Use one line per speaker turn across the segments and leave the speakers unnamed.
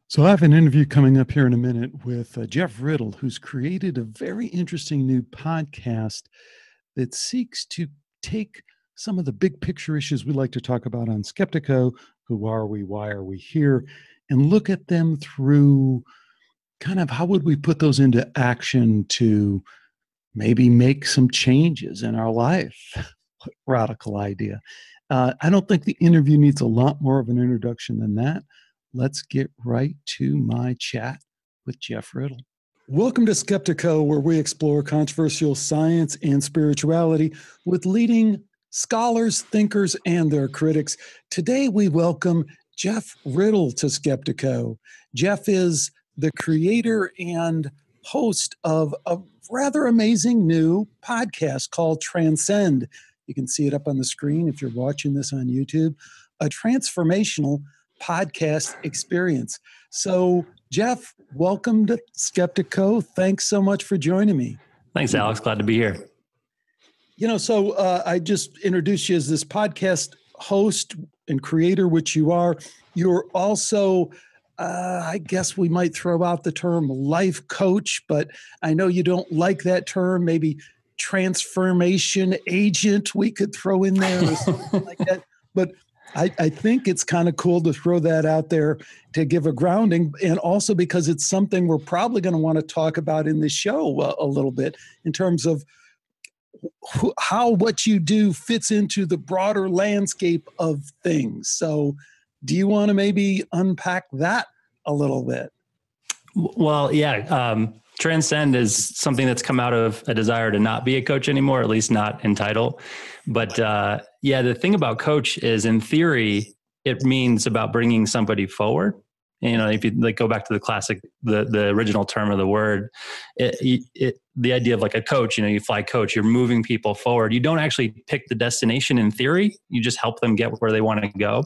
So I have an interview coming up here in a minute with Jeff Riddle, who's created a very interesting new podcast that seeks to take some of the big picture issues we like to talk about on Skeptico, who are we, why are we here, and look at them through kind of how would we put those into action to maybe make some changes in our life. Radical idea. I don't think the interview needs a lot more of an introduction than that. Let's get right to my chat with Jeff Riddle. Welcome to Skeptico, where we explore controversial science and spirituality with leading scholars, thinkers, and their critics. Today, we welcome Jeff Riddle to Skeptico. Jeff is the creator and host of a rather amazing new podcast called Transcend. You can see it up on the screen if you're watching this on YouTube. A transformational podcast experience. So, Jeff, welcome to Skeptico. Thanks so much for joining me.
Thanks, Alex. Glad to be here.
I just introduced you as this podcast host and creator, which you are. You're also, I guess we might throw out the term life coach, but I know you don't like that term. Maybe transformation agent we could throw in there or something like that. But I think it's kind of cool to throw that out there to give a grounding, and also because it's something we're probably going to want to talk about in this show a little bit in terms of how what you do fits into the broader landscape of things. So do you want to maybe unpack that a little bit?
Well, yeah. Transcend is something that's come out of a desire to not be a coach anymore, at least not in title. But the thing about coach is, in theory, it means about bringing somebody forward. If you go back to the classic, the original term of the word, the idea of like a coach, you fly coach, you're moving people forward. You don't actually pick the destination in theory. You just help them get where they want to go.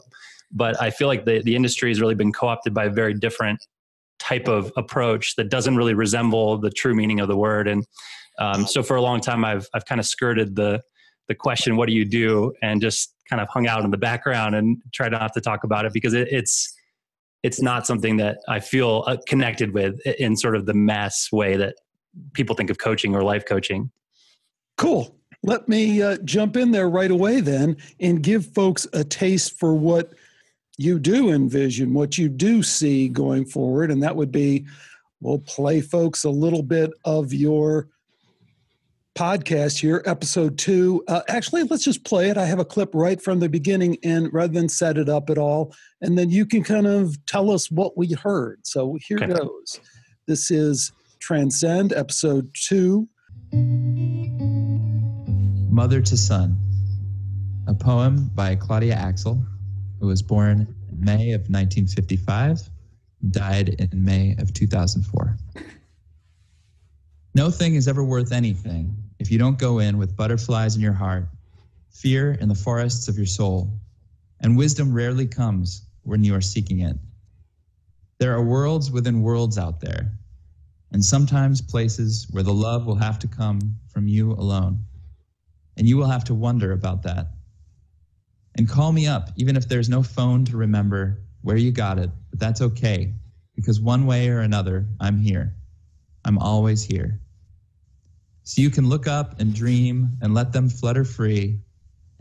But I feel like the industry has really been co-opted by a very different type of approach that doesn't really resemble the true meaning of the word. And so for a long time, I've kind of skirted the question, what do you do? And just kind of hung out in the background and tried not to talk about it because it's not something that I feel connected with in sort of the mass way that people think of coaching or life coaching.
Cool. Let me jump in there right away then and give folks a taste for what you do envision, what you do see going forward. And that would be, we'll play folks a little bit of your podcast here, episode 2. Actually, let's just play it. I have a clip right from the beginning, and rather than set it up at all, and then you can kind of tell us what we heard. So here goes. This is Transcend, episode 2.
Mother to Son, a poem by Claudia Axel, who was born in May of 1955, died in May of 2004. No thing is ever worth anything if you don't go in with butterflies in your heart, fear in the forests of your soul, and wisdom rarely comes when you are seeking it. There are worlds within worlds out there, and sometimes places where the love will have to come from you alone, and you will have to wonder about that. And call me up, even if there's no phone to remember where you got it, but that's okay, because one way or another, I'm here. I'm always here. So you can look up and dream and let them flutter free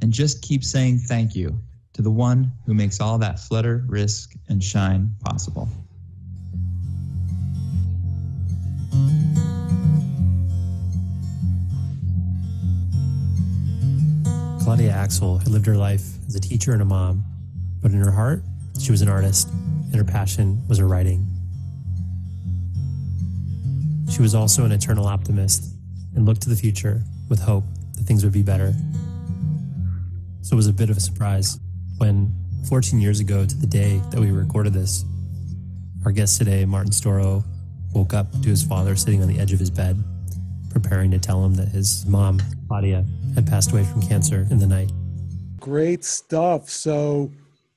and just keep saying thank you to the one who makes all that flutter, risk, and shine possible.
Claudia Axel had lived her life as a teacher and a mom, but in her heart, she was an artist, and her passion was her writing. She was also an eternal optimist and looked to the future with hope that things would be better. So it was a bit of a surprise when 14 years ago to the day that we recorded this, our guest today, Martin Storrow, woke up to his father sitting on the edge of his bed, preparing to tell him that his mom, Claudia, had passed away from cancer in the night.
Great stuff. So,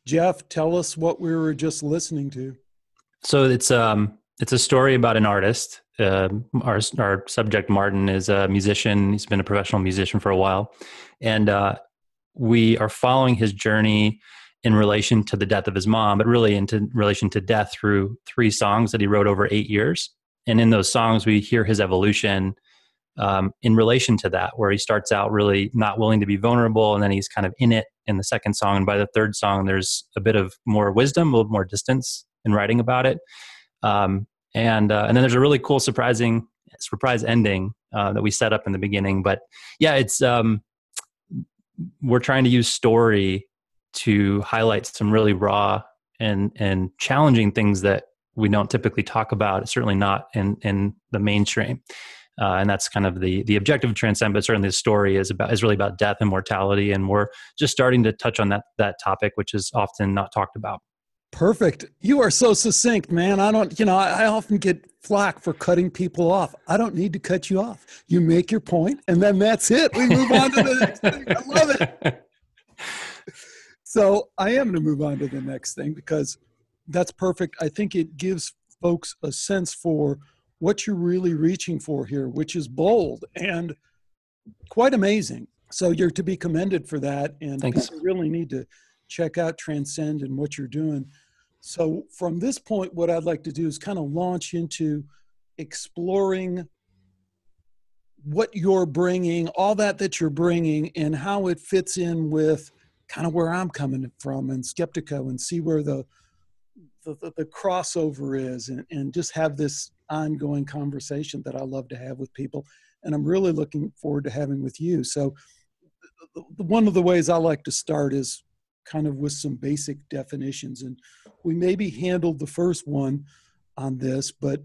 Jeff, tell us what we were just listening to.
So it's a story about an artist. Our subject, Martin, is a musician. He's been a professional musician for a while. And we are following his journey in relation to the death of his mom, but really into relation to death through 3 songs that he wrote over 8 years. And in those songs, we hear his evolution in relation to that, where he starts out really not willing to be vulnerable, and then he's kind of in it in the second song. And by the third song, there's a bit of more wisdom, a little more distance in writing about it. And then there's a really cool surprise ending that we set up in the beginning. But yeah, it's we're trying to use story to highlight some really raw and challenging things that we don't typically talk about, certainly not in the mainstream. And that's kind of the objective of Transcend, but certainly the story is really about death and mortality. And we're just starting to touch on that topic, which is often not talked about.
Perfect. You are so succinct, man. I often get flack for cutting people off. I don't need to cut you off. You make your point, and then that's it. We move on to the next thing. I love it. So I am going to move on to the next thing because that's perfect. I think it gives folks a sense for what you're really reaching for here, which is bold and quite amazing. So you're to be commended for that. And
Thanks.
People really need to check out Transcend and what you're doing. So from this point, what I'd like to do is kind of launch into exploring what you're bringing, all that you're bringing, and how it fits in with kind of where I'm coming from and Skeptico, and see where the crossover is, and just have this ongoing conversation that I love to have with people. And I'm really looking forward to having with you. So one of the ways I like to start is kind of with some basic definitions. And we maybe handled the first one on this, but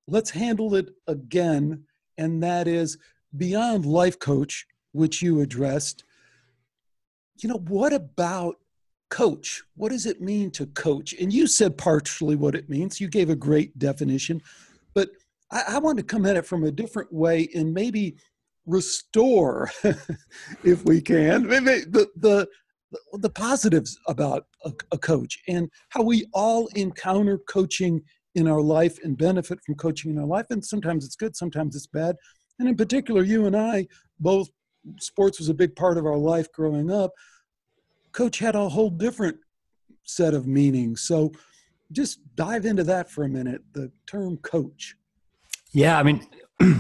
let's handle it again. And that is beyond life coach, which you addressed. What about coach? What does it mean to coach? And you said partially what it means. You gave a great definition, but I want to come at it from a different way and maybe restore, if we can, maybe the positives about a coach and how we all encounter coaching in our life and benefit from coaching in our life. And sometimes it's good, sometimes it's bad. And in particular, you and I, both, sports was a big part of our life growing up. Coach had a whole different set of meanings. So just dive into that for a minute, the term coach.
Yeah, I mean,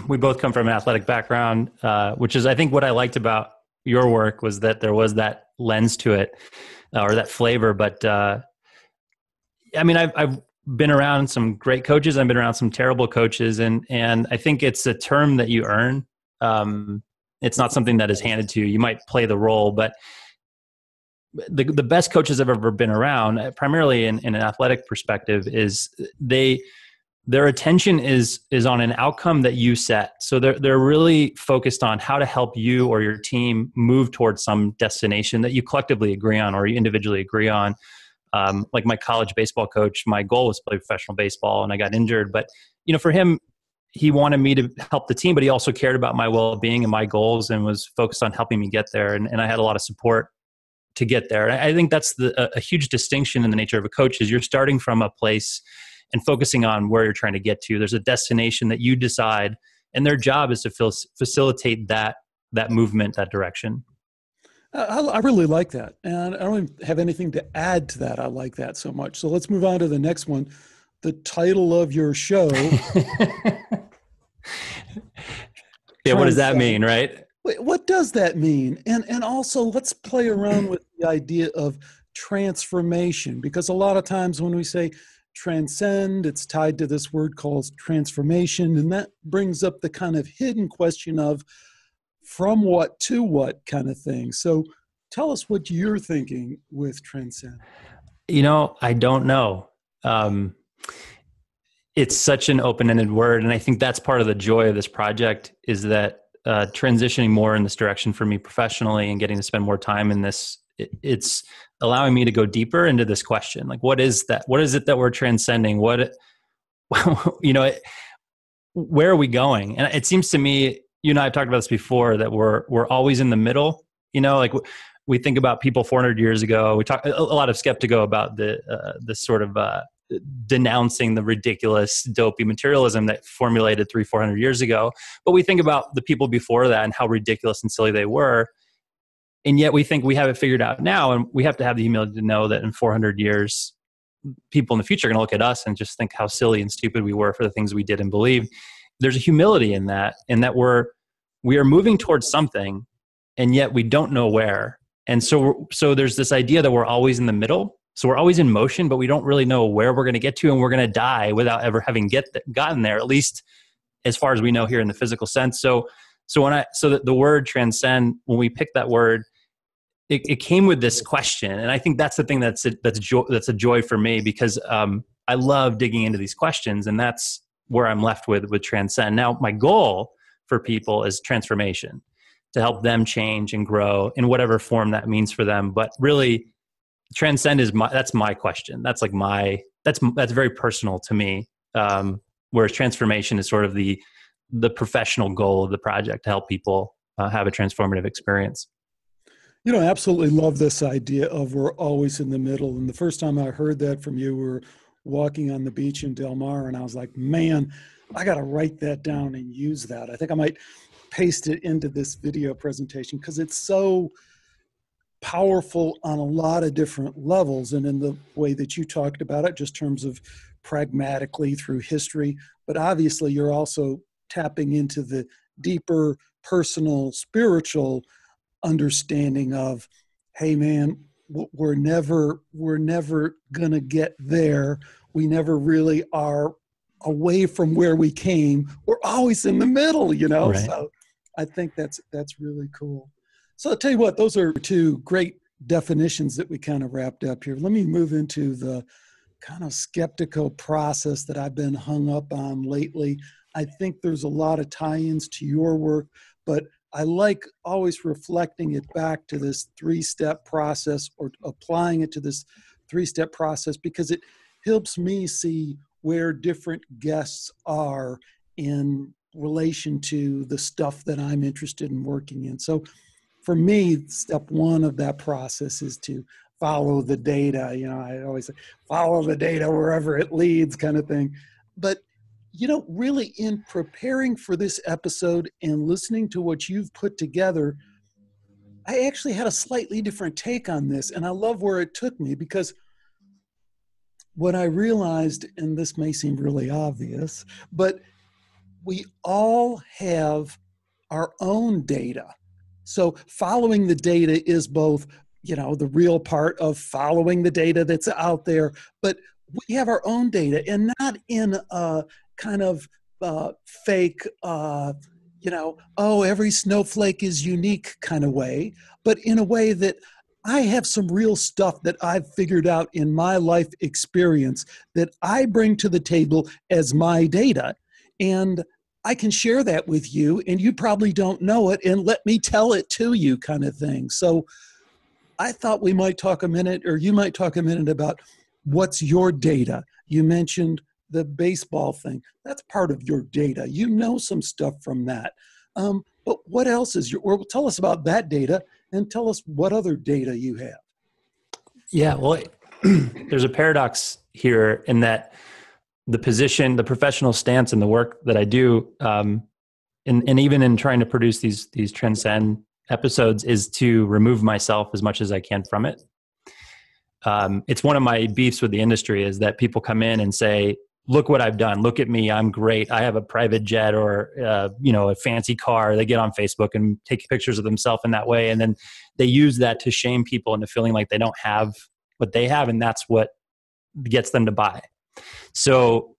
we both come from an athletic background, which is, I think, what I liked about your work was that there was that lens to it, or that flavor. But I mean, I've been around some great coaches. I've been around some terrible coaches, and I think it's a term that you earn. It's not something that is handed to you. You might play the role, but the best coaches I've ever been around, primarily in an athletic perspective, is their attention is on an outcome that you set. So they're really focused on how to help you or your team move towards some destination that you collectively agree on or you individually agree on. Like my college baseball coach, my goal was to play professional baseball, and I got injured. But for him, he wanted me to help the team, but he also cared about my well-being and my goals and was focused on helping me get there. And I had a lot of support to get there. And I think that's a huge distinction in the nature of a coach is you're starting from a place and focusing on where you're trying to get to. There's a destination that you decide, and their job is to facilitate that movement, that direction.
I really like that. And I don't even have anything to add to that. I like that so much. So let's move on to the next one. The title of your show.
Yeah, what does that mean, right?
What does that mean? And also let's play around with the idea of transformation, because a lot of times when we say transcend, it's tied to this word called transformation. And that brings up the kind of hidden question of from what to what kind of thing. So tell us what you're thinking with transcend.
I don't know. It's such an open-ended word. And I think that's part of the joy of this project is that transitioning more in this direction for me professionally and getting to spend more time in this, it's allowing me to go deeper into this question. Like, what is that? What is it that we're transcending? Where are we going? And it seems to me, you and I have talked about this before, that we're always in the middle. Like we think about people 400 years ago. We talk a lot of Skeptico about the sort of denouncing the ridiculous, dopey materialism that formulated 300-400 years ago. But we think about the people before that and how ridiculous and silly they were. And yet we think we have it figured out now, and we have to have the humility to know that in 400 years, people in the future are going to look at us and just think how silly and stupid we were for the things we did and believed. There's a humility in that we are moving towards something, and yet we don't know where. And so there's this idea that we're always in the middle. So we're always in motion, but we don't really know where we're going to get to, and we're going to die without ever having gotten there, at least as far as we know here in the physical sense. So the word transcend, when we picked that word, it came with this question. And I think that's the thing that's a joy for me, because I love digging into these questions, and that's where I'm left with transcend. Now, my goal for people is transformation, to help them change and grow in whatever form that means for them. But really, transcend that's my question. That's like that's very personal to me. Whereas transformation is sort of the professional goal of the project, to help people have a transformative experience.
You know, I absolutely love this idea of we're always in the middle. And the first time I heard that from you, we were walking on the beach in Del Mar, and I was like, man, I got to write that down and use that. I think I might paste it into this video presentation, because it's so powerful on a lot of different levels. And in the way that you talked about it, just in terms of pragmatically through history, but obviously you're also tapping into the deeper personal, spiritual understanding of, hey man, we're never gonna get there. We never really are away from where we came. We're always in the middle, you know? Right. So I think that's really cool. So I'll tell you what, those are two great definitions that we kind of wrapped up here. Let me move into the kind of skeptical process that I've been hung up on lately. I think there's a lot of tie-ins to your work, but I like always reflecting it back to this three-step process, or applying it to this three-step process, because it helps me see where different guests are in relation to the stuff that I'm interested in working in. So for me, step one of that process is to follow the data. You know, I always say, follow the data wherever it leads, kind of thing. But you know, really in preparing for this episode and listening to what you've put together, I actually had a slightly different take on this, and I love where it took me, because what I realized, and this may seem really obvious, but we all have our own data. So following the data is both, you know, the real part of following the data that's out there, but we have our own data, and not in a kind of fake, you know, oh, every snowflake is unique kind of way, but in a way that I have some real stuff that I've figured out in my life experience that I bring to the table as my data. And I can share that with you, and you probably don't know it, and let me tell it to you, kind of thing. So I thought we might talk a minute, or you might talk a minute, about what's your data. You mentioned the baseball thing. That's part of your data. You know some stuff from that. But what else is or tell us about that data, and tell us what other data you have.
Yeah, well, there's a paradox here in that the professional stance and the work that I do, and even in trying to produce these Transcend episodes, is to remove myself as much as I can from it. It's one of my beefs with the industry, is that people come in and say, look what I've done. Look at me. I'm great. I have a private jet, or, you know, a fancy car. They get on Facebook and take pictures of themselves in that way. And then they use that to shame people into feeling like they don't have what they have. And that's what gets them to buy. So,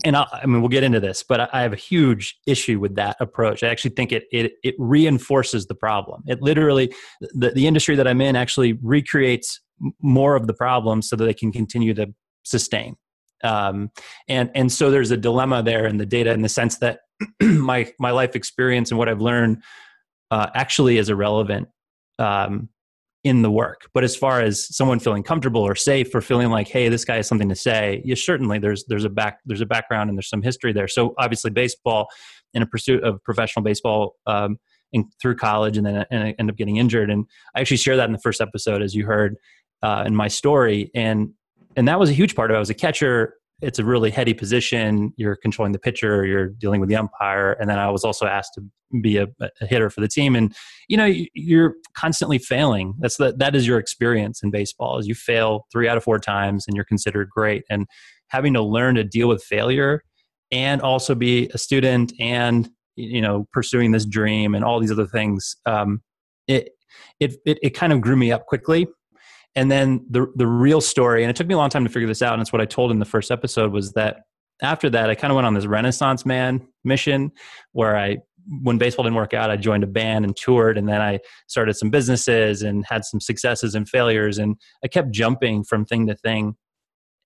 and I mean, we'll get into this, but I have a huge issue with that approach. I actually think it reinforces the problem. It literally, the industry that I'm in actually recreates more of the problem so that they can continue to sustain. And so there's a dilemma there in the data, in the sense that my life experience and what I've learned actually is irrelevant in the work. But as far as someone feeling comfortable or safe, or feeling like, hey, this guy has something to say, yeah, certainly there's a background and there's some history there. So obviously baseball, in a pursuit of professional baseball, through college, and then I end up getting injured. And I actually share that in the first episode, as you heard in my story. And that was a huge part of it. I was a catcher it's a really heady position. You're controlling the pitcher, you're dealing with the umpire. And then I was also asked to be a hitter for the team. And, you're constantly failing. That is your experience in baseball, is you fail 3 out of 4 times and you're considered great. And having to learn to deal with failure and also be a student and, pursuing this dream and all these other things, it kind of grew me up quickly. And then the real story, and it took me a long time to figure this out, and it's what I told in the first episode, was that after that, I kind of went on this Renaissance man mission where when baseball didn't work out, I joined a band and toured, and then I started some businesses and had some successes and failures, and I kept jumping from thing to thing.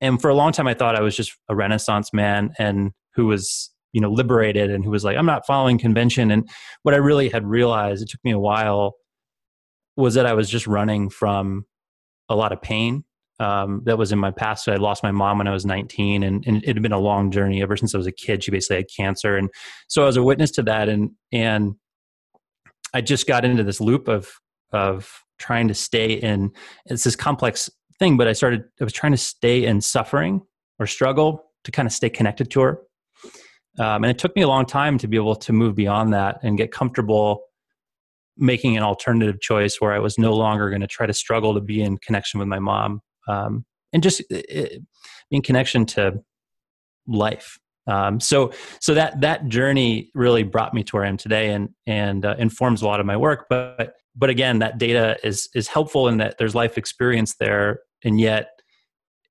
And for a long time, I thought I was just a Renaissance man and who was, liberated and who was like, I'm not following convention. And what I really had realized, it took me a while, was that I was just running from a lot of pain that was in my past. So I lost my mom when I was 19, and it had been a long journey ever since I was a kid. She basically had cancer. And so I was a witness to that. And I just got into this loop of trying to stay in, it's this complex thing, but I was trying to stay in suffering or struggle to kind of stay connected to her. And it took me a long time to be able to move beyond that and get comfortable making an alternative choice where I was no longer going to try to struggle to be in connection with my mom, and just be in connection to life. So that journey really brought me to where I am today, and informs a lot of my work. But again, that data is helpful in that there's life experience there, and yet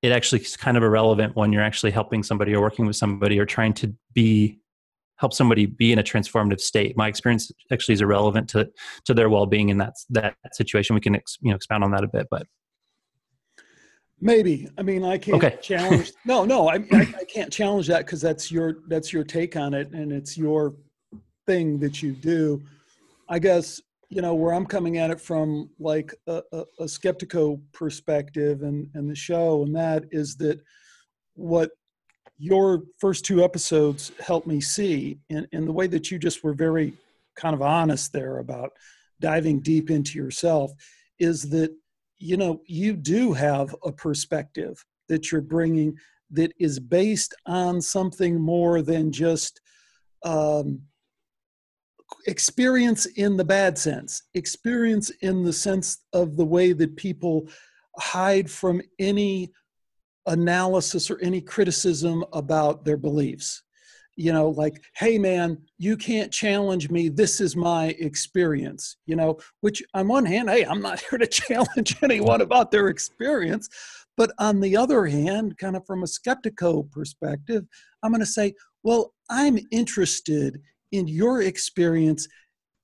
it actually is kind of irrelevant when you're actually helping somebody or working with somebody or trying to help somebody be in a transformative state. My experience actually is irrelevant to their well-being in that situation. We can expound on that a bit, but
maybe. I mean, I can't challenge. No, I can't challenge that because that's your take on it, and it's your thing that you do. I guess where I'm coming at it from, like a skeptical perspective, and the show, and that is that what your first 2 episodes helped me see, in the way that you just were very kind of honest there about diving deep into yourself, is that, you do have a perspective that you're bringing that is based on something more than just experience in the bad sense, experience in the sense of the way that people hide from any analysis or any criticism about their beliefs. Like, hey man, you can't challenge me. This is my experience, which on one hand, hey, I'm not here to challenge anyone about their experience. But on the other hand, kind of from a skeptical perspective, I'm going to say, well, I'm interested in your experience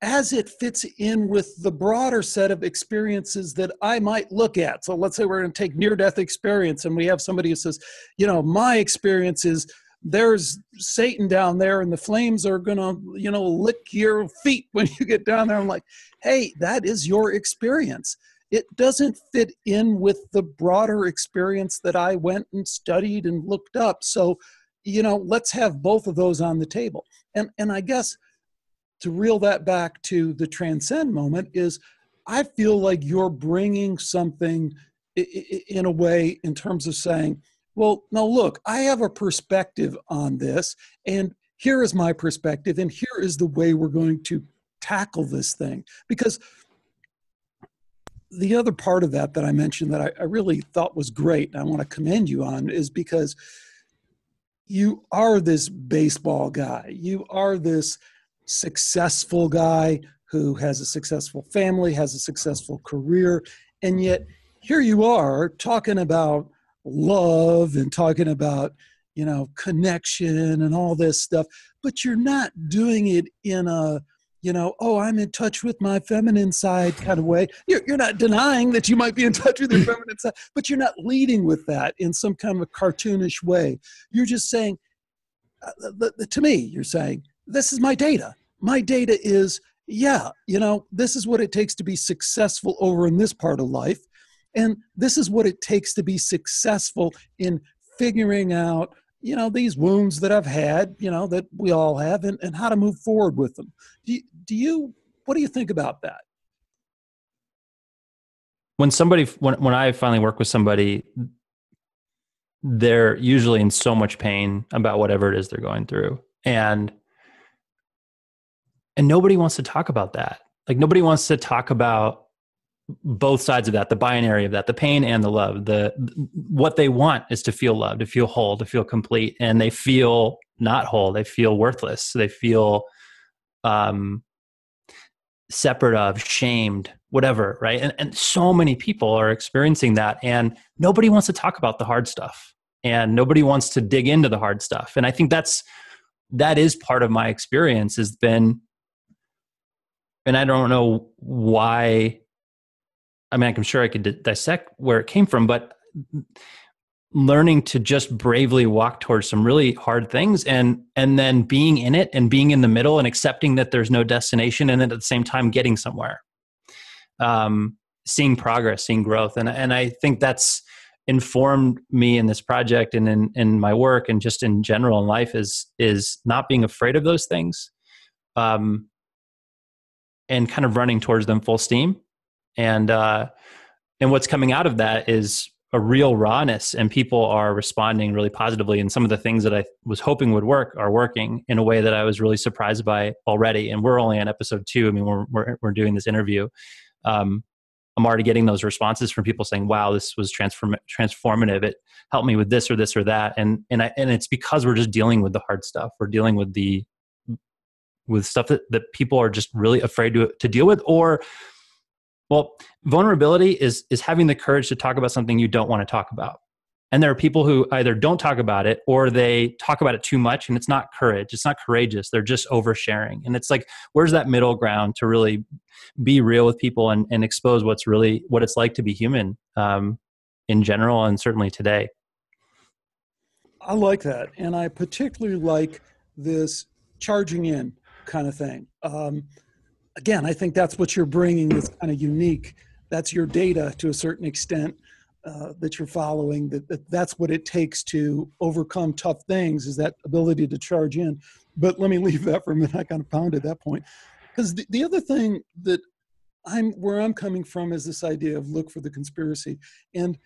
as it fits in with the broader set of experiences that I might look at. So let's say we're going to take near-death experience, and we have somebody who says, my experience is there's Satan down there and the flames are going to, lick your feet when you get down there. I'm like, hey, that is your experience. It doesn't fit in with the broader experience that I went and studied and looked up. So, let's have both of those on the table. And I guess to reel that back to the Transcend moment is, I feel like you're bringing something in a way in terms of saying, well, now look, I have a perspective on this, and here is my perspective, and here is the way we're going to tackle this thing. Because the other part of that I mentioned that I really thought was great, and I want to commend you on, is because you are this baseball guy. You are this successful guy who has a successful family, has a successful career, and yet here you are talking about love and talking about, connection and all this stuff, but you're not doing it in a, I'm in touch with my feminine side kind of way. You're not denying that you might be in touch with your feminine side, but you're not leading with that in some kind of a cartoonish way. You're just saying, to me, you're saying, this is my data. My data is, this is what it takes to be successful over in this part of life. And this is what it takes to be successful in figuring out, these wounds that I've had, that we all have, and how to move forward with them. What do you think about that?
When I finally work with somebody, they're usually in so much pain about whatever it is they're going through. And nobody wants to talk about that. Like, nobody wants to talk about both sides of that, the binary of that, the pain and the love. What they want is to feel loved, to feel whole, to feel complete. And they feel not whole. They feel worthless. They feel separate of, shamed, whatever, right? And so many people are experiencing that, and nobody wants to talk about the hard stuff, and nobody wants to dig into the hard stuff. And I think that is part of my experience has been, and I don't know why. I mean, I'm sure I could dissect where it came from, but learning to just bravely walk towards some really hard things, and then being in it and being in the middle and accepting that there's no destination, and then at the same time getting somewhere, seeing progress, seeing growth. And I think that's informed me in this project and in my work and just in general in life is not being afraid of those things, and kind of running towards them full steam. And what's coming out of that is a real rawness, and people are responding really positively. And some of the things that I was hoping would work are working in a way that I was really surprised by already. And we're only on episode 2. I mean, we're doing this interview. I'm already getting those responses from people saying, "Wow, this was transformative. It helped me with this or this or that." And it's because we're just dealing with the hard stuff. We're dealing with stuff that people are just really afraid to deal with. Or, well, vulnerability is having the courage to talk about something you don't want to talk about. And there are people who either don't talk about it, or they talk about it too much, and it's not courage. It's not courageous. They're just oversharing. And it's like, where's that middle ground to really be real with people and expose what it's like to be human, in general, and certainly today.
I like that. And I particularly like this charging in kind of thing. Again, I think that's what you're bringing that's kind of unique. That's your data to a certain extent that you're following. That's what it takes to overcome tough things, is that ability to charge in. But let me leave that for a minute. I kind of pounded that point. Because the other thing that where I'm coming from is this idea of look for the conspiracy. And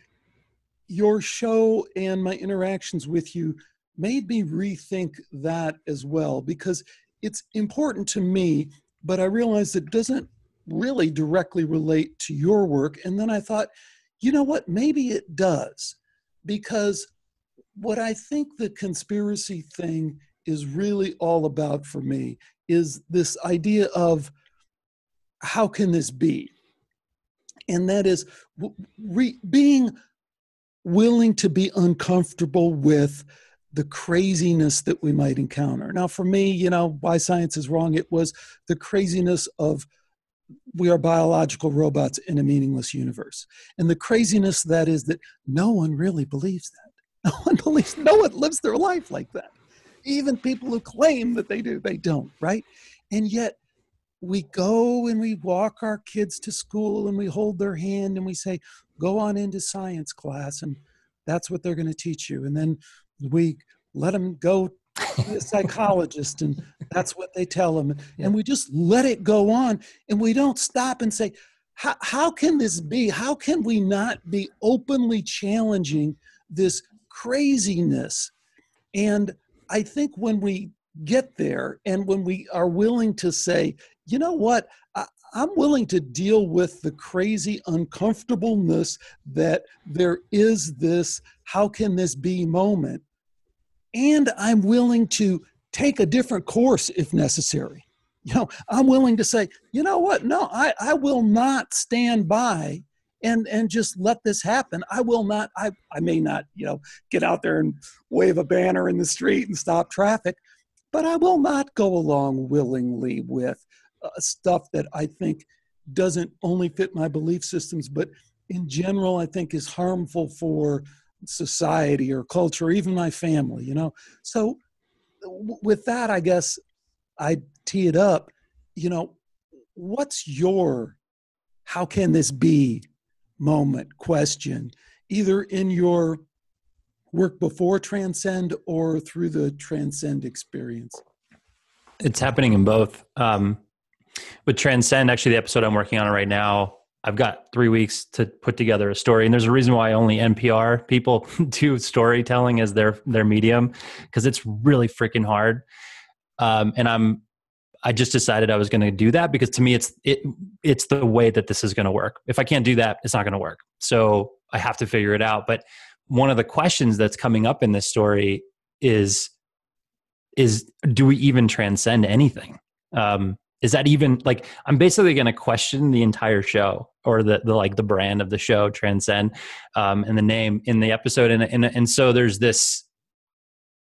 your show and my interactions with you made me rethink that as well, because it's important to me, but I realized it doesn't really directly relate to your work. And then I thought, you know what, maybe it does. Because what I think the conspiracy thing is really all about for me is this idea of how can this be? And that is being willing to be uncomfortable with the craziness that we might encounter. Now, for me, why science is wrong, it was the craziness of we are biological robots in a meaningless universe. And the craziness that is that no one really believes that. No one lives their life like that. Even people who claim that they do, they don't, right? And yet we go and we walk our kids to school and we hold their hand and we say, go on into science class, and that's what they're going to teach you. And then we let them go to a psychologist, and that's what they tell them. Yeah. And we just let it go on, and we don't stop and say, how can this be? How can we not be openly challenging this craziness? And I think when we get there, and when we are willing to say, you know what, I'm willing to deal with the crazy uncomfortableness that there is this, how can this be moment? And I'm willing to take a different course if necessary. I'm willing to say, you know what, no, I will not stand by and just let this happen. I will not, I may not, get out there and wave a banner in the street and stop traffic, but I will not go along willingly with stuff that I think doesn't only fit my belief systems, but in general, I think is harmful for society or culture, or even my family, So with that, I guess I tee it up, what's your, how can this be moment question, either in your work before Transcend or through the Transcend experience?
It's happening in both. With Transcend, actually, the episode I'm working on right now, I've got 3 weeks to put together a story. And there's a reason why only NPR people do storytelling as their medium, because it's really freaking hard. And I just decided I was going to do that because to me, it's the way that this is going to work. If I can't do that, it's not going to work. So I have to figure it out. But one of the questions that's coming up in this story is do we even transcend anything? Is that even like, I'm basically going to question the entire show, or the brand of the show, Transcend, and the name in the episode. And so there's this,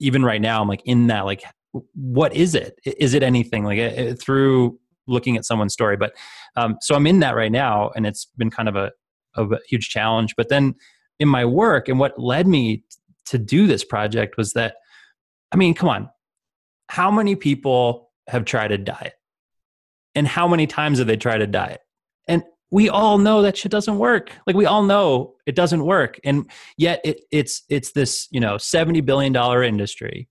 even right now, I'm like in that, like, what is it? Is it anything, like through looking at someone's story? But so I'm in that right now, and it's been kind of a huge challenge. But then in my work, and what led me to do this project was that, I mean, come on, how many people have tried a diet? And how many times have they tried a diet? And we all know that shit doesn't work. Like, we all know it doesn't work. And yet it's this, $70 billion industry.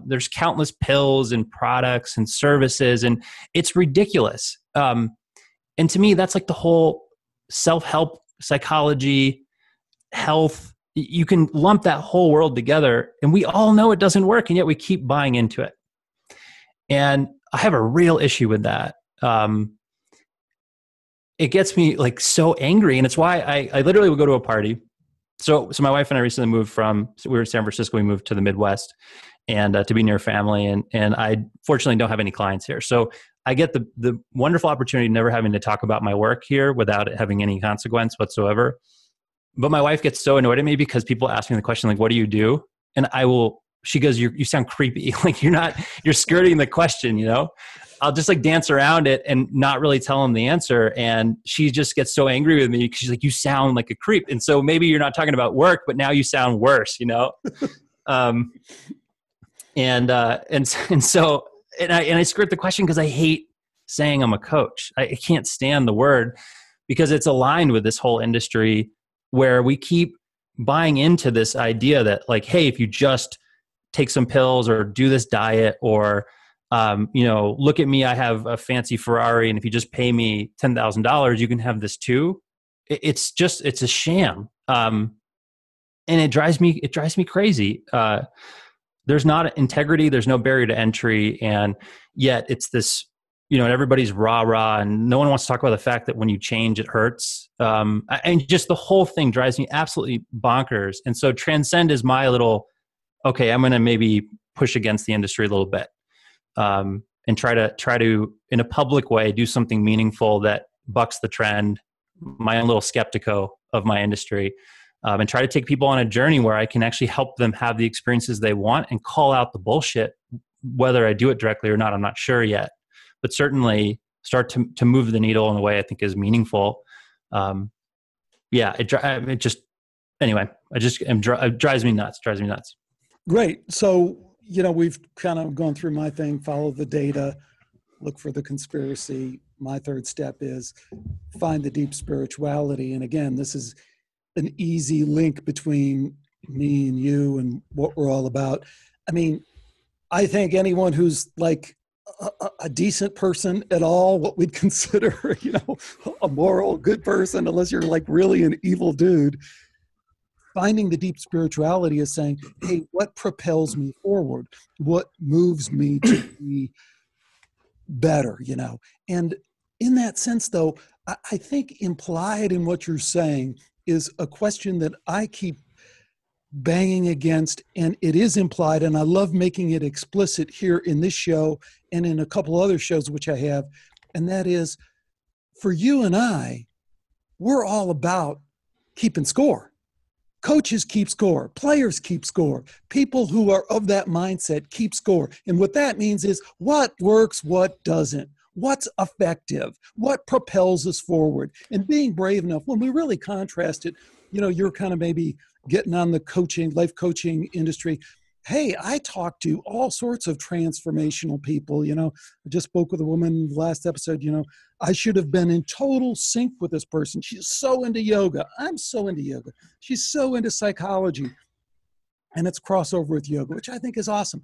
There's countless pills and products and services, and it's ridiculous. And to me, that's like the whole self-help, psychology, health. You can lump that whole world together, and we all know it doesn't work, and yet we keep buying into it. And I have a real issue with that. It gets me like so angry, and it's why I literally would go to a party. So my wife and I recently moved we were in San Francisco, we moved to the Midwest, and to be near family. And I fortunately don't have any clients here. So I get the wonderful opportunity of never having to talk about my work here without it having any consequence whatsoever. But my wife gets so annoyed at me because people ask me the question, like, what do you do? And she goes, you sound creepy. Like, you're skirting the question, I'll just like dance around it and not really tell them the answer. And she just gets so angry with me because she's like, you sound like a creep. And so maybe you're not talking about work, but now you sound worse, And I skirt the question because I hate saying I'm a coach. I can't stand the word because it's aligned with this whole industry where we keep buying into this idea that, like, hey, if you just take some pills or do this diet, or look at me, I have a fancy Ferrari, and if you just pay me $10,000, you can have this too. It's a sham, and it drives me crazy. There's not integrity, there's no barrier to entry, and yet it's this, everybody's rah, and no one wants to talk about the fact that when you change, it hurts. And just the whole thing drives me absolutely bonkers. And so Transcend is my little, okay, I'm going to maybe push against the industry a little bit, and try to, in a public way, do something meaningful that bucks the trend, my own little skeptico of my industry. And try to take people on a journey where I can actually help them have the experiences they want and call out the bullshit. Whether I do it directly or not, I'm not sure yet, but certainly start to move the needle in a way I think is meaningful. It drives me nuts.
Great. So, we've kind of gone through my thing, follow the data, look for the conspiracy. My third step is find the deep spirituality. And again, this is an easy link between me and you and what we're all about. I mean, I think anyone who's like a decent person at all, what we'd consider, a moral, good person, unless you're like really an evil dude, finding the deep spirituality is saying, hey, what propels me forward? What moves me to be better, And in that sense, though, I think implied in what you're saying is a question that I keep banging against, and it is implied, and I love making it explicit here in this show and in a couple other shows which I have, and that is, for you and I, we're all about keeping score. Coaches keep score. Players keep score. People who are of that mindset keep score. And what that means is what works, what doesn't. What's effective? What propels us forward? And being brave enough, when we really contrast it, you're kind of maybe getting on the life coaching industry. Hey, I talk to all sorts of transformational people. I just spoke with a woman last episode, I should have been in total sync with this person. She's so into yoga. I'm so into yoga. She's so into psychology. And it's crossover with yoga, which I think is awesome.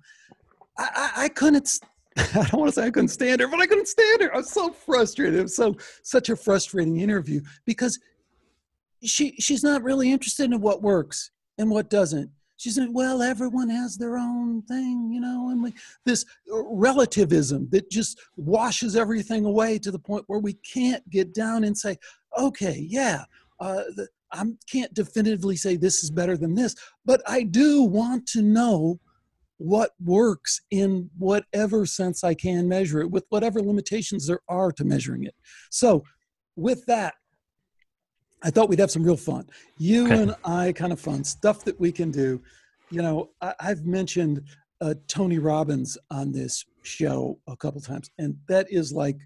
I couldn't I don't want to say I couldn't stand her, but I couldn't stand her. I was so frustrated. It was such a frustrating interview because she's not really interested in what works and what doesn't. She said, well, everyone has their own thing, and this relativism that just washes everything away to the point where we can't get down and say, okay, yeah, I can't definitively say this is better than this, but I do want to know what works in whatever sense I can measure it, with whatever limitations there are to measuring it. So with that, I thought we'd have some real fun. You and I kind of fun stuff that we can do. I've mentioned Tony Robbins on this show a couple times, and that is like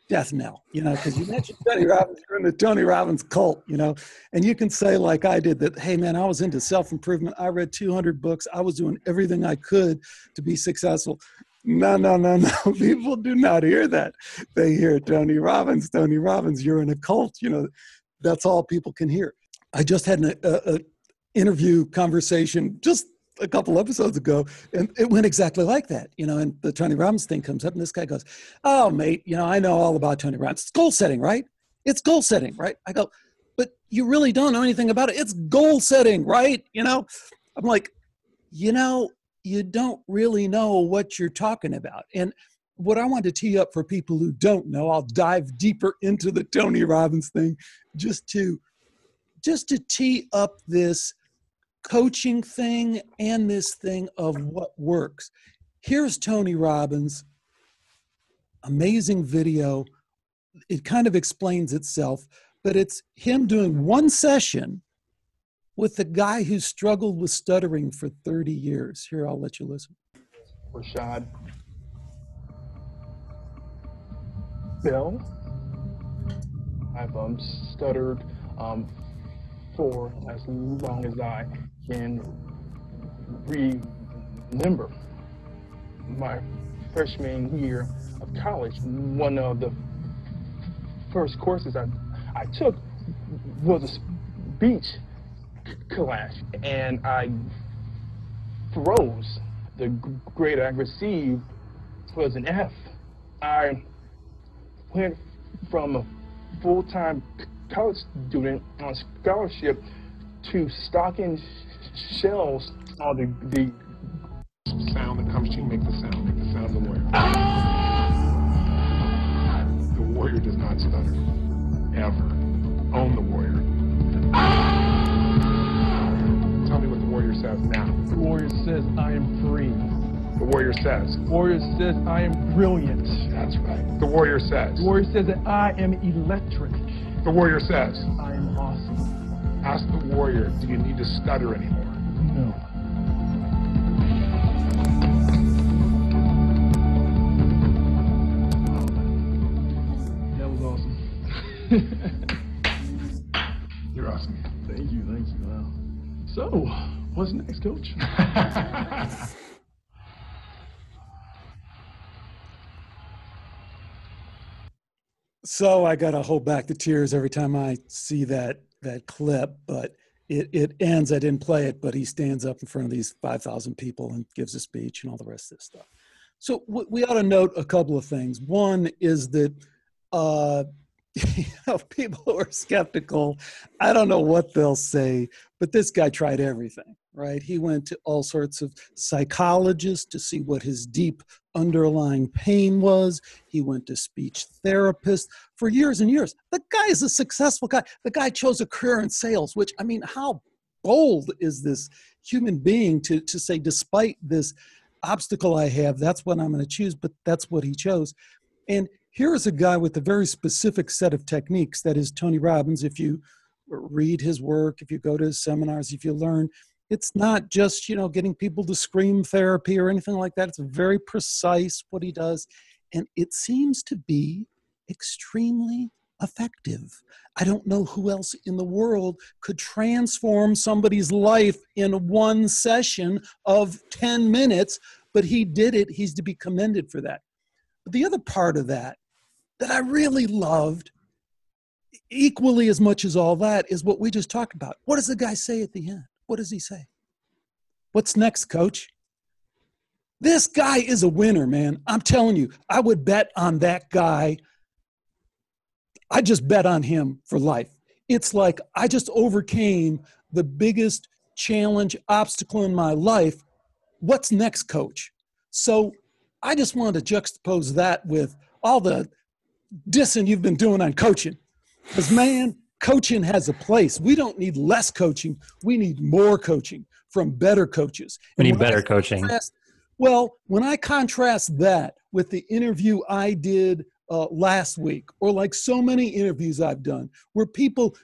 death knell, because you mentioned Tony Robbins, you're in the Tony Robbins cult, and you can say like I did that, hey man, I was into self-improvement. I read 200 books. I was doing everything I could to be successful. No. People do not hear that. They hear Tony Robbins, you're in a cult. That's all people can hear. I just had an interview conversation just a couple episodes ago, and it went exactly like that, and the Tony Robbins thing comes up, and this guy goes, oh, mate, I know all about Tony Robbins. It's goal setting, right? It's goal setting, right? I go, but you really don't know anything about it. It's goal setting, right? I'm like, you don't really know what you're talking about. And what I want to tee up for people who don't know, I'll dive deeper into the Tony Robbins thing just to tee up this coaching thing and this thing of what works. Here's Tony Robbins, amazing video. It kind of explains itself, but it's him doing one session with the guy who struggled with stuttering for 30 years. Here, I'll let you listen.
Rashad Bell. I've stuttered for as long as I can remember. My freshman year of college, one of the first courses I took was a speech class, and I froze. The grade I received was an F. I went from a full-time college student on scholarship to stocking shelves on the
sound that comes to you. Make the sound of the warrior. The warrior does not stutter, ever. Own the warrior. Tell me what the warrior says now.
The warrior says, I am free.
The warrior says.
The warrior says, I am brilliant.
That's right. The warrior says.
The warrior says that I am electric.
The warrior says.
I am awesome.
Ask the warrior, do you need to stutter anymore?
No. That was awesome.
You're awesome.
Thank you. Wow. So, what's next, Coach?
So I got to hold back the tears every time I see that clip, but it ends. I didn't play it, but he stands up in front of these 5,000 people and gives a speech and all the rest of this stuff. So we ought to note a couple of things. One is that people who are skeptical, I don't know what they'll say, but this guy tried everything, right? He went to all sorts of psychologists to see what his deep underlying pain was. He went to speech therapists for years and years. The guy is a successful guy. The guy chose a career in sales, which, I mean, how bold is this human being to say, despite this obstacle I have, that's what I'm going to choose, but that's what he chose. And here is a guy with a very specific set of techniques. That is Tony Robbins. If you read his work, if you go to his seminars, if you learn, it's not just, getting people to scream therapy or anything like that. It's very precise what he does. And it seems to be extremely effective. I don't know who else in the world could transform somebody's life in one session of 10 minutes, but he did it. He's to be commended for that. But the other part of that I really loved, equally as much as all that, is what we just talked about. What does the guy say at the end? What does he say? What's next, Coach? This guy is a winner, man. I'm telling you, I would bet on that guy. I just bet on him for life. It's like I just overcame the biggest challenge, obstacle in my life. What's next, coach? So I just wanted to juxtapose that with all the dissing you've been doing on coaching. Because, man, coaching has a place. We don't need less coaching. We need more coaching from better coaches.
We need better coaching.
Well, when I contrast that with the interview I did last week, or like so many interviews I've done, where people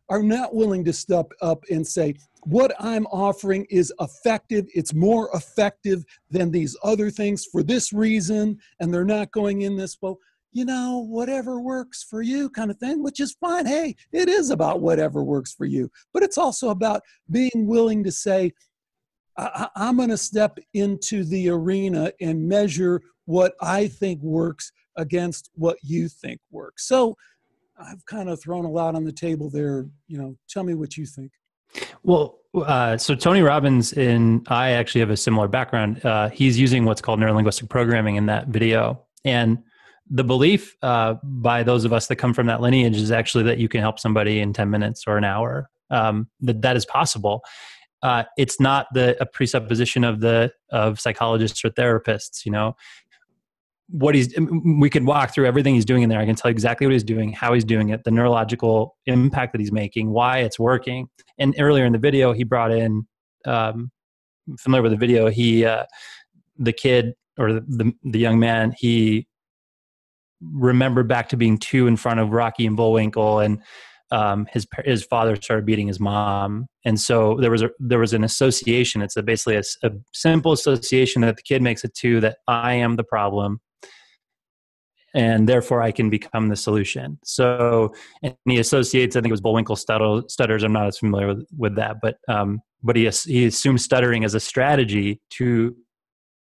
are not willing to step up and say, what I'm offering is effective. It's more effective than these other things for this reason, and they're not going in this, well, whatever works for you kind of thing, which is fine. Hey, it is about whatever works for you, but it's also about being willing to say, I'm going to step into the arena and measure what I think works against what you think works. So I've kind of thrown a lot on the table there. Tell me what you think.
Well, so Tony Robbins and I actually have a similar background. He's using what's called neurolinguistic programming in that video. And the belief by those of us that come from that lineage is actually that you can help somebody in 10 minutes or an hour, that is possible. It's not a presupposition of psychologists or therapists. We could walk through everything he's doing in there. I can tell you exactly what he's doing, how he's doing it, the neurological impact that he's making, why it's working. And earlier in the video, he brought in, familiar with the video, the kid or the young man, he remembered back to being 2 in front of Rocky and Bullwinkle, and his father started beating his mom, and so there was an association. It's basically a simple association that the kid makes it to, that I am the problem, and therefore I can become the solution. So, and he associates, I think it was Bullwinkle stutters. I'm not as familiar with that, but he assumes stuttering as a strategy to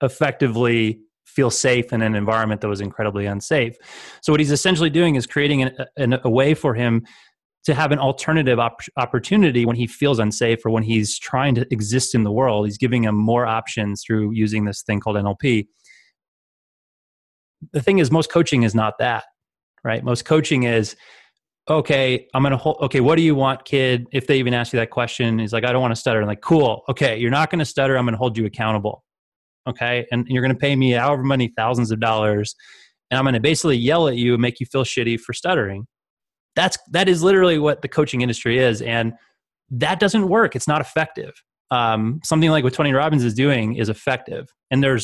effectively feel safe in an environment that was incredibly unsafe. So what he's essentially doing is creating a way for him to have an alternative opportunity when he feels unsafe or when he's trying to exist in the world. He's giving him more options through using this thing called NLP. The thing is, most coaching is not that, right? Most coaching is, okay, what do you want, kid? If they even ask you that question, he's like, I don't want to stutter. I'm like, cool. Okay, you're not going to stutter. I'm going to hold you accountable. Okay. And you're going to pay me however many thousands of dollars. And I'm going to basically yell at you and make you feel shitty for stuttering. That is literally what the coaching industry is. And that doesn't work. It's not effective. Something like what Tony Robbins is doing is effective. And I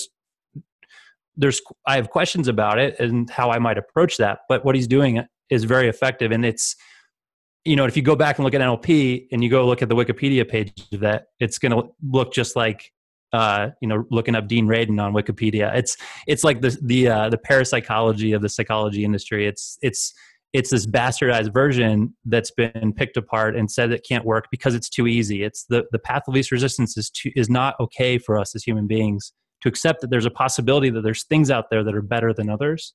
have questions about it and how I might approach that, but what he's doing is very effective. And it's, if you go back and look at NLP and you go look at the Wikipedia page of that, it's going to look just like, looking up Dean Radin on Wikipedia. It's like the parapsychology of the psychology industry. It's this bastardized version that's been picked apart and said it can't work because it's too easy. It's the path of least resistance is not okay for us as human beings to accept that there's a possibility that there's things out there that are better than others.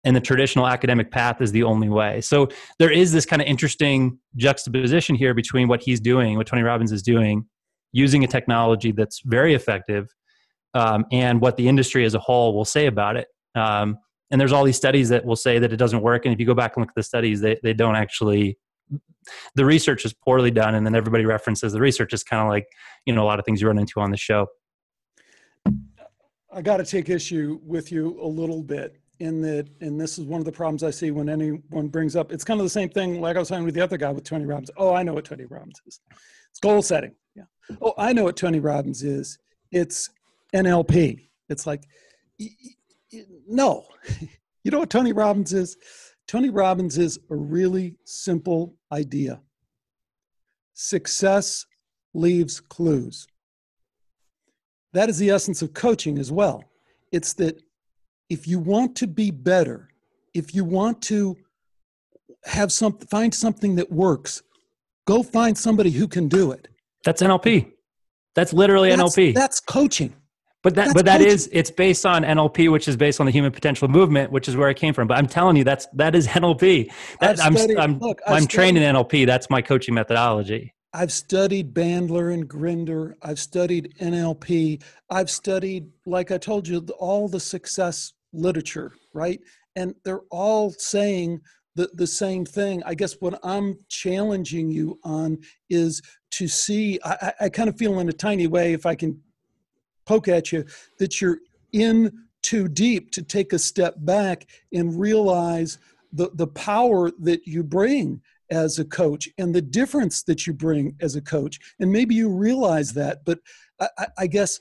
And the traditional academic path is the only way. So there is this kind of interesting juxtaposition here between what he's doing, what Tony Robbins is doing, using a technology that's very effective, and what the industry as a whole will say about it. And there's all these studies that will say that it doesn't work. And if you go back and look at the studies, they don't actually, the research is poorly done. And then everybody references the research. Is kind of like, a lot of things you run into on the show.
I got to take issue with you a little bit in that, and this is one of the problems I see when anyone brings up, it's kind of the same thing like I was saying with the other guy with Tony Robbins. Oh, I know what Tony Robbins is. It's goal setting. Yeah. Oh, I know what Tony Robbins is. It's NLP. It's like, no. You know what Tony Robbins is? Tony Robbins is a really simple idea. Success leaves clues. That is the essence of coaching as well. It's that if you want to be better, if you want to find something that works, go find somebody who can do it.
That's NLP. That's literally NLP.
That's coaching.
It's based on NLP, which is based on the human potential movement, which is where I came from. But I'm telling you, that is NLP. I'm trained in NLP. That's my coaching methodology.
I've studied Bandler and Grinder. I've studied NLP. I've studied, like I told you, all the success literature, right? And they're all saying the same thing. I guess what I'm challenging you on is to see, I kind of feel in a tiny way, if I can poke at you, that you're in too deep to take a step back and realize the power that you bring as a coach and the difference that you bring as a coach. And maybe you realize that, but I guess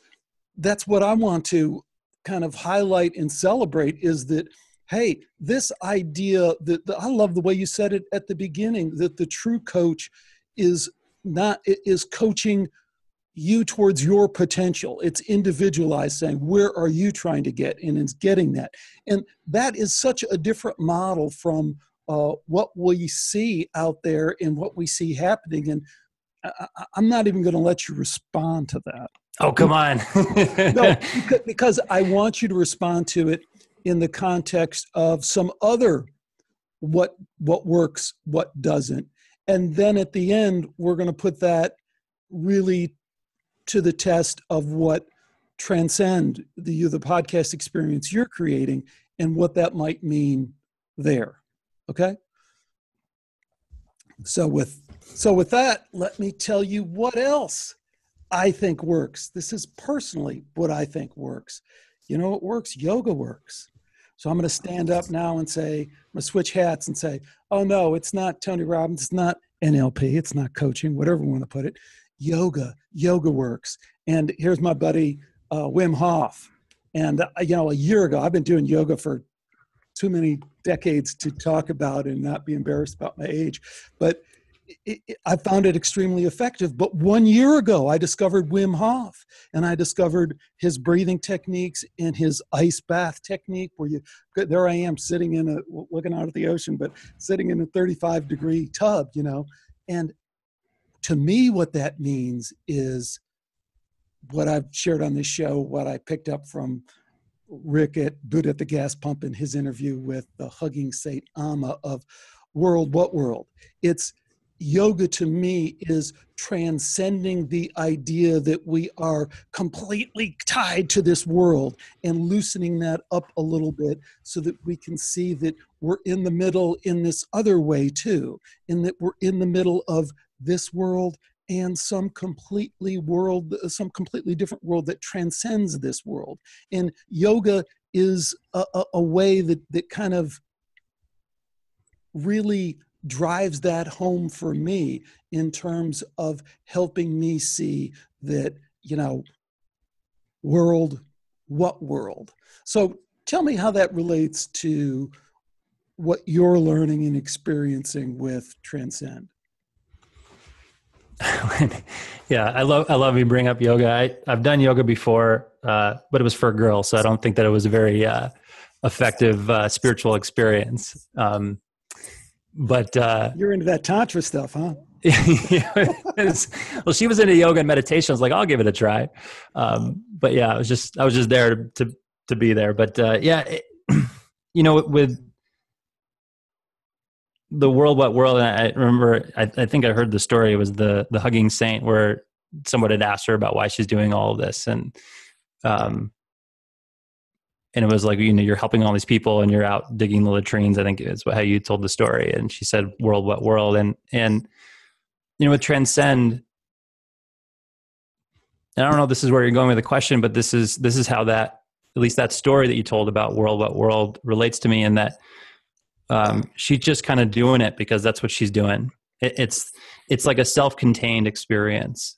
that's what I want to kind of highlight and celebrate, is that, hey, this idea that I love the way you said it at the beginning, that the true coach is coaching you towards your potential. It's individualized, saying, where are you trying to get? And it's getting that. And that is such a different model from what we see out there and what we see happening. And I'm not even going to let you respond to that.
Oh, come on.
No, because I want you to respond to it in the context of some other what works, what doesn't. And then at the end, we're going to put that really to the test of what Transcend, the podcast experience you're creating, and what that might mean there. Okay? So with that, let me tell you what else I think works. This is personally what I think works. You know what works? Yoga works. So I'm going to stand up now and say, I'm going to switch hats and say, oh no, it's not Tony Robbins, it's not NLP, it's not coaching, whatever we want to put it. Yoga works. And here's my buddy, Wim Hof. And, a year ago, I've been doing yoga for too many decades to talk about and not be embarrassed about my age. But I found it extremely effective. But 1 year ago, I discovered Wim Hof, and I discovered his breathing techniques and his ice bath technique, where there I am sitting looking out at the ocean, but sitting in a 35-degree tub, and to me, what that means is what I've shared on this show, what I picked up from Rick at Buddha at the Gas Pump in his interview with the Hugging Saint Amma of World What World. It's yoga to me is transcending the idea that we are completely tied to this world and loosening that up a little bit so that we can see that we're in the middle in this other way too, and that we're in the middle of this world and some completely different world that transcends this world. And yoga is a way that kind of really drives that home for me in terms of helping me see that, world, what world? So tell me how that relates to what you're learning and experiencing with Transcend.
Yeah, I love you bring up yoga. I've done yoga before, but it was for a girl, so I don't think that it was a very effective spiritual experience. But
you're into that tantra stuff, huh?
Well, she was into yoga and meditation. I was like, I'll give it a try. But yeah, I was just there to be there. But with the World What World, and I remember, I think I heard the story. It was the Hugging Saint, where someone had asked her about why she's doing all of this, and it was like, you're helping all these people, and you're out digging the latrines. I think is how you told the story. And she said, "World What World," and with Transcend. And I don't know if this is where you're going with the question, but this is how that, at least that story that you told about World What World relates to me, in that. She's just kind of doing it because that's what she's doing. It's like a self-contained experience.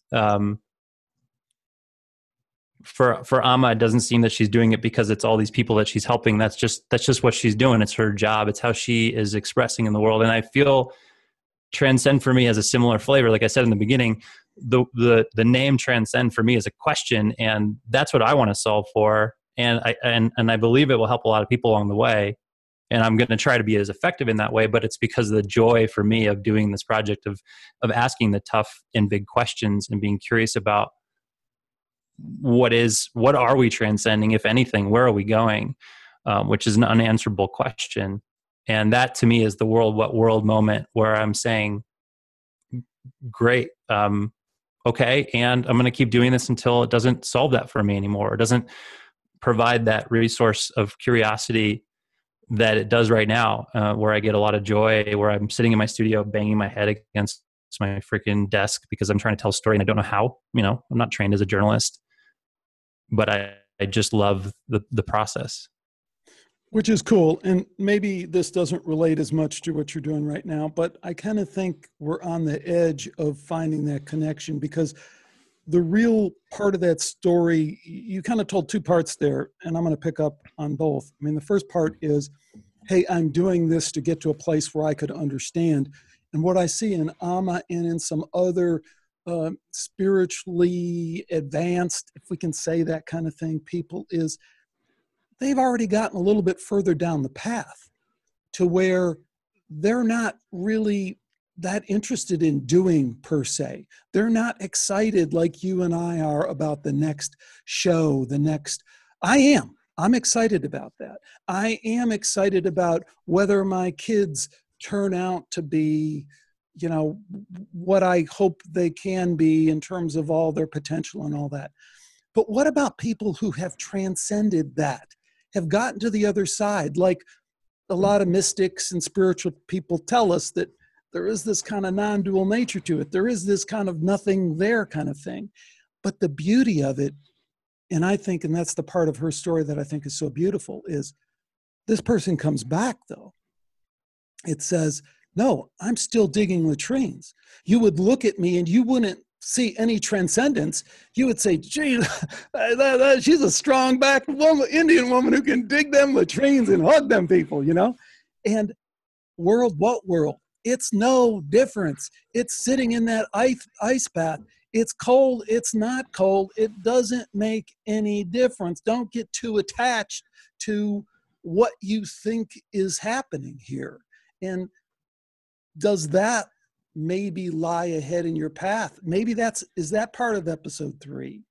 For Amma, it doesn't seem that she's doing it because it's all these people that she's helping. That's just what she's doing. It's her job. It's how she is expressing in the world. And I feel Transcend for me has a similar flavor. Like I said in the beginning, the name Transcend for me is a question, and that's what I want to solve for. And I believe it will help a lot of people along the way. And I'm going to try to be as effective in that way, but it's because of the joy for me of doing this project, of asking the tough and big questions and being curious about what are we transcending, if anything, where are we going, which is an unanswerable question. And that to me is the World What World moment, where I'm saying, great. Okay. And I'm going to keep doing this until it doesn't solve that for me anymore. It doesn't provide that resource of curiosity that it does right now, where I get a lot of joy, where I'm sitting in my studio, banging my head against my freaking desk because I'm trying to tell a story and I don't know how. I'm not trained as a journalist, but I just love the process.
Which is cool. And maybe this doesn't relate as much to what you're doing right now, but I kind of think we're on the edge of finding that connection, because the real part of that story, you kind of told two parts there, and I'm going to pick up on both. I mean, the first part is, hey, I'm doing this to get to a place where I could understand. And what I see in Amma and in some other spiritually advanced, if we can say that kind of thing, people, is they've already gotten a little bit further down the path to where they're not really that interested in doing per se. They're not excited like you and I are about the next show, I'm excited about that. I am excited about whether my kids turn out to be, what I hope they can be in terms of all their potential and all that. But what about people who have transcended that, have gotten to the other side? Like a lot of mystics and spiritual people tell us that there is this kind of non-dual nature to it. There is this kind of nothing there kind of thing. But the beauty of it, and that's the part of her story that I think is so beautiful, is this person comes back though. It says, no, I'm still digging latrines. You would look at me and you wouldn't see any transcendence. You would say, gee, she's a strong-backed woman, Indian woman who can dig them latrines and hug them people, And what world? It's no difference. It's sitting in that ice bath. It's cold. It's not cold. It doesn't make any difference. Don't get too attached to what you think is happening here. And does that maybe lie ahead in your path? Maybe is that part of episode 3?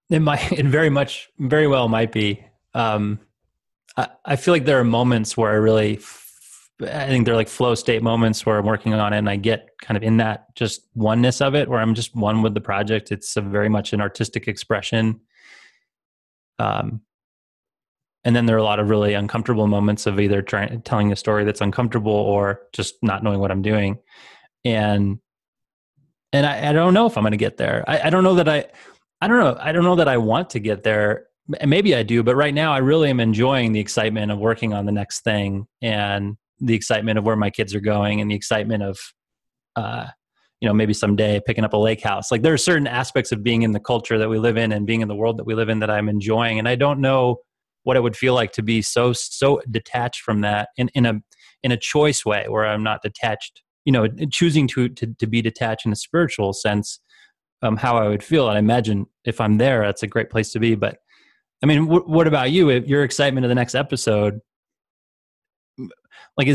It very well might be. I feel like there are moments where I think they're like flow state moments where I'm working on it and I get kind of in that just oneness of it, where I'm just one with the project. It's very much an artistic expression. And then there are a lot of really uncomfortable moments of either telling a story that's uncomfortable or just not knowing what I'm doing. And I don't know if I'm going to get there. I don't know that I don't know that I want to get there. Maybe I do, but right now I really am enjoying the excitement of working on the next thing, and the excitement of where my kids are going, and the excitement of, maybe someday picking up a lake house. Like there are certain aspects of being in the culture that we live in and being in the world that we live in that I'm enjoying. And I don't know what it would feel like to be so detached from that in a choice way, where I'm not detached, choosing to be detached in a spiritual sense, how I would feel. And I imagine if I'm there, that's a great place to be. But I mean, what about you? If your excitement of the next episode, like,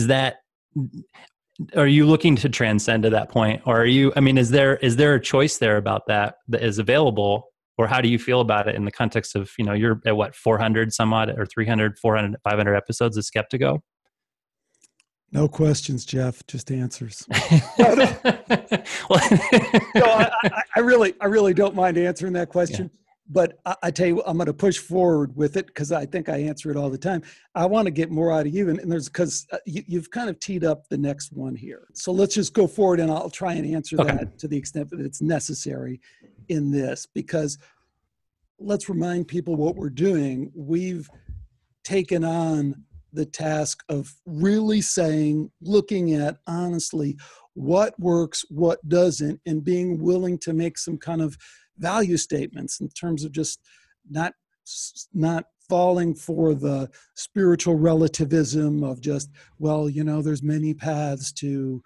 are you looking to transcend to that point? Or is there a choice there about that is available? Or how do you feel about it in the context of, you're at what, 400 some odd, or 300, 400, 500 episodes of Skeptico?
No questions, Jeff, just answers.
Well,
I really don't mind answering that question. Yeah. But I tell you, I'm going to push forward with it because I think I answer it all the time. I want to get more out of you, and because you've kind of teed up the next one here. So let's just go forward, and I'll try and answer that to the extent that it's necessary in this. Because let's remind people what we're doing. We've taken on the task of really looking at honestly what works, what doesn't, and being willing to make some kind of value statements in terms of just not falling for the spiritual relativism of just, there's many paths to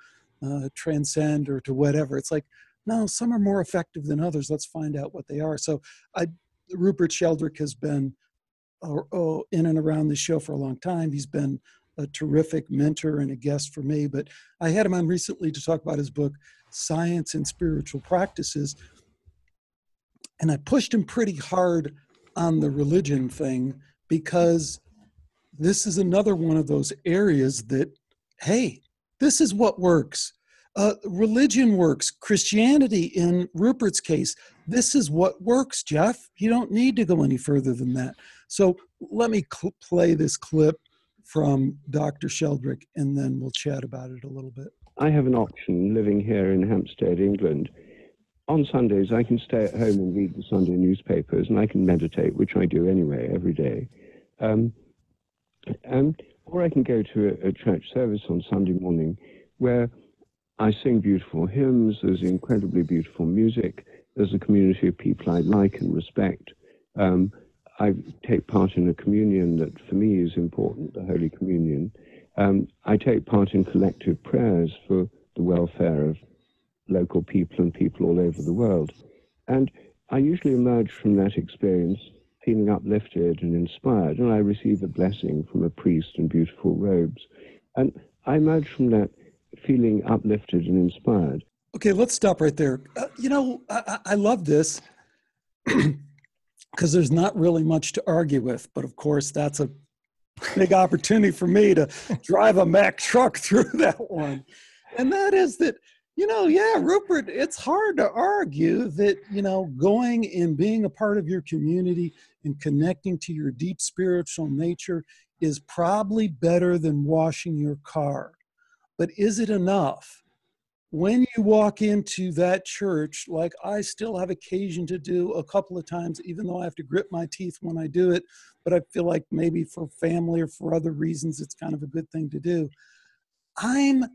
transcend or to whatever. It's like, no, some are more effective than others. Let's find out what they are. So Rupert Sheldrake has been in and around the show for a long time. He's been a terrific mentor and a guest for me, but I had him on recently to talk about his book, Science and Spiritual Practices. And I pushed him pretty hard on the religion thing, because this is another one of those areas that, hey, this is what works. Religion works. Christianity, in Rupert's case, this is what works, Jeff. You don't need to go any further than that. So let me play this clip from Dr. Sheldrick, and then we'll chat about it a little bit.
I have an option living here in Hampstead, England. On Sundays, I can stay at home and read the Sunday newspapers, and I can meditate, which I do anyway, every day. Or I can go to a church service on Sunday morning where I sing beautiful hymns, there's incredibly beautiful music, there's a community of people I like and respect. I take part in a communion that for me is important, the Holy Communion. I take part in collective prayers for the welfare of local people and people all over the world. And I usually emerge from that experience feeling uplifted and inspired, and I receive a blessing from a priest in beautiful robes. And I emerge from that feeling uplifted and inspired.
Okay, let's stop right there. I love this because there's not really much to argue with, but of course that's a big opportunity for me to drive a Mack truck through that one. And that is that, Rupert, it's hard to argue that, going and being a part of your community and connecting to your deep spiritual nature is probably better than washing your car. But is it enough? When you walk into that church, like I still have occasion to do a couple of times, even though I have to grit my teeth when I do it, but I feel like maybe for family or for other reasons, it's kind of a good thing to do. I'm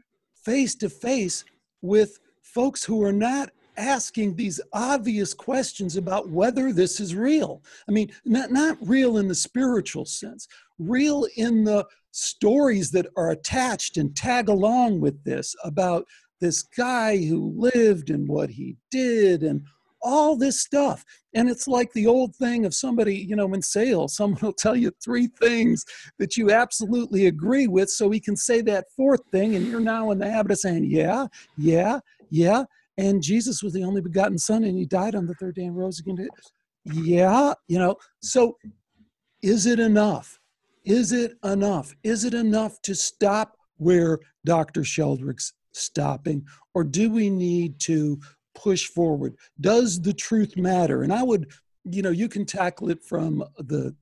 face to face with folks who are not asking these obvious questions about whether this is real. I mean, not real in the spiritual sense, real in the stories that are attached and tag along with this about this guy who lived and what he did and all this stuff. And it's like the old thing of somebody, in sales, someone will tell you 3 things that you absolutely agree with, so he can say that 4th thing, and you're now in the habit of saying, yeah. And Jesus was the only begotten son, and he died on the 3rd day and rose again. Yeah, so is it enough? Is it enough? Is it enough to stop where Dr. Sheldrick's stopping, or do we need to push forward? Does the truth matter? And I would, you can tackle it from the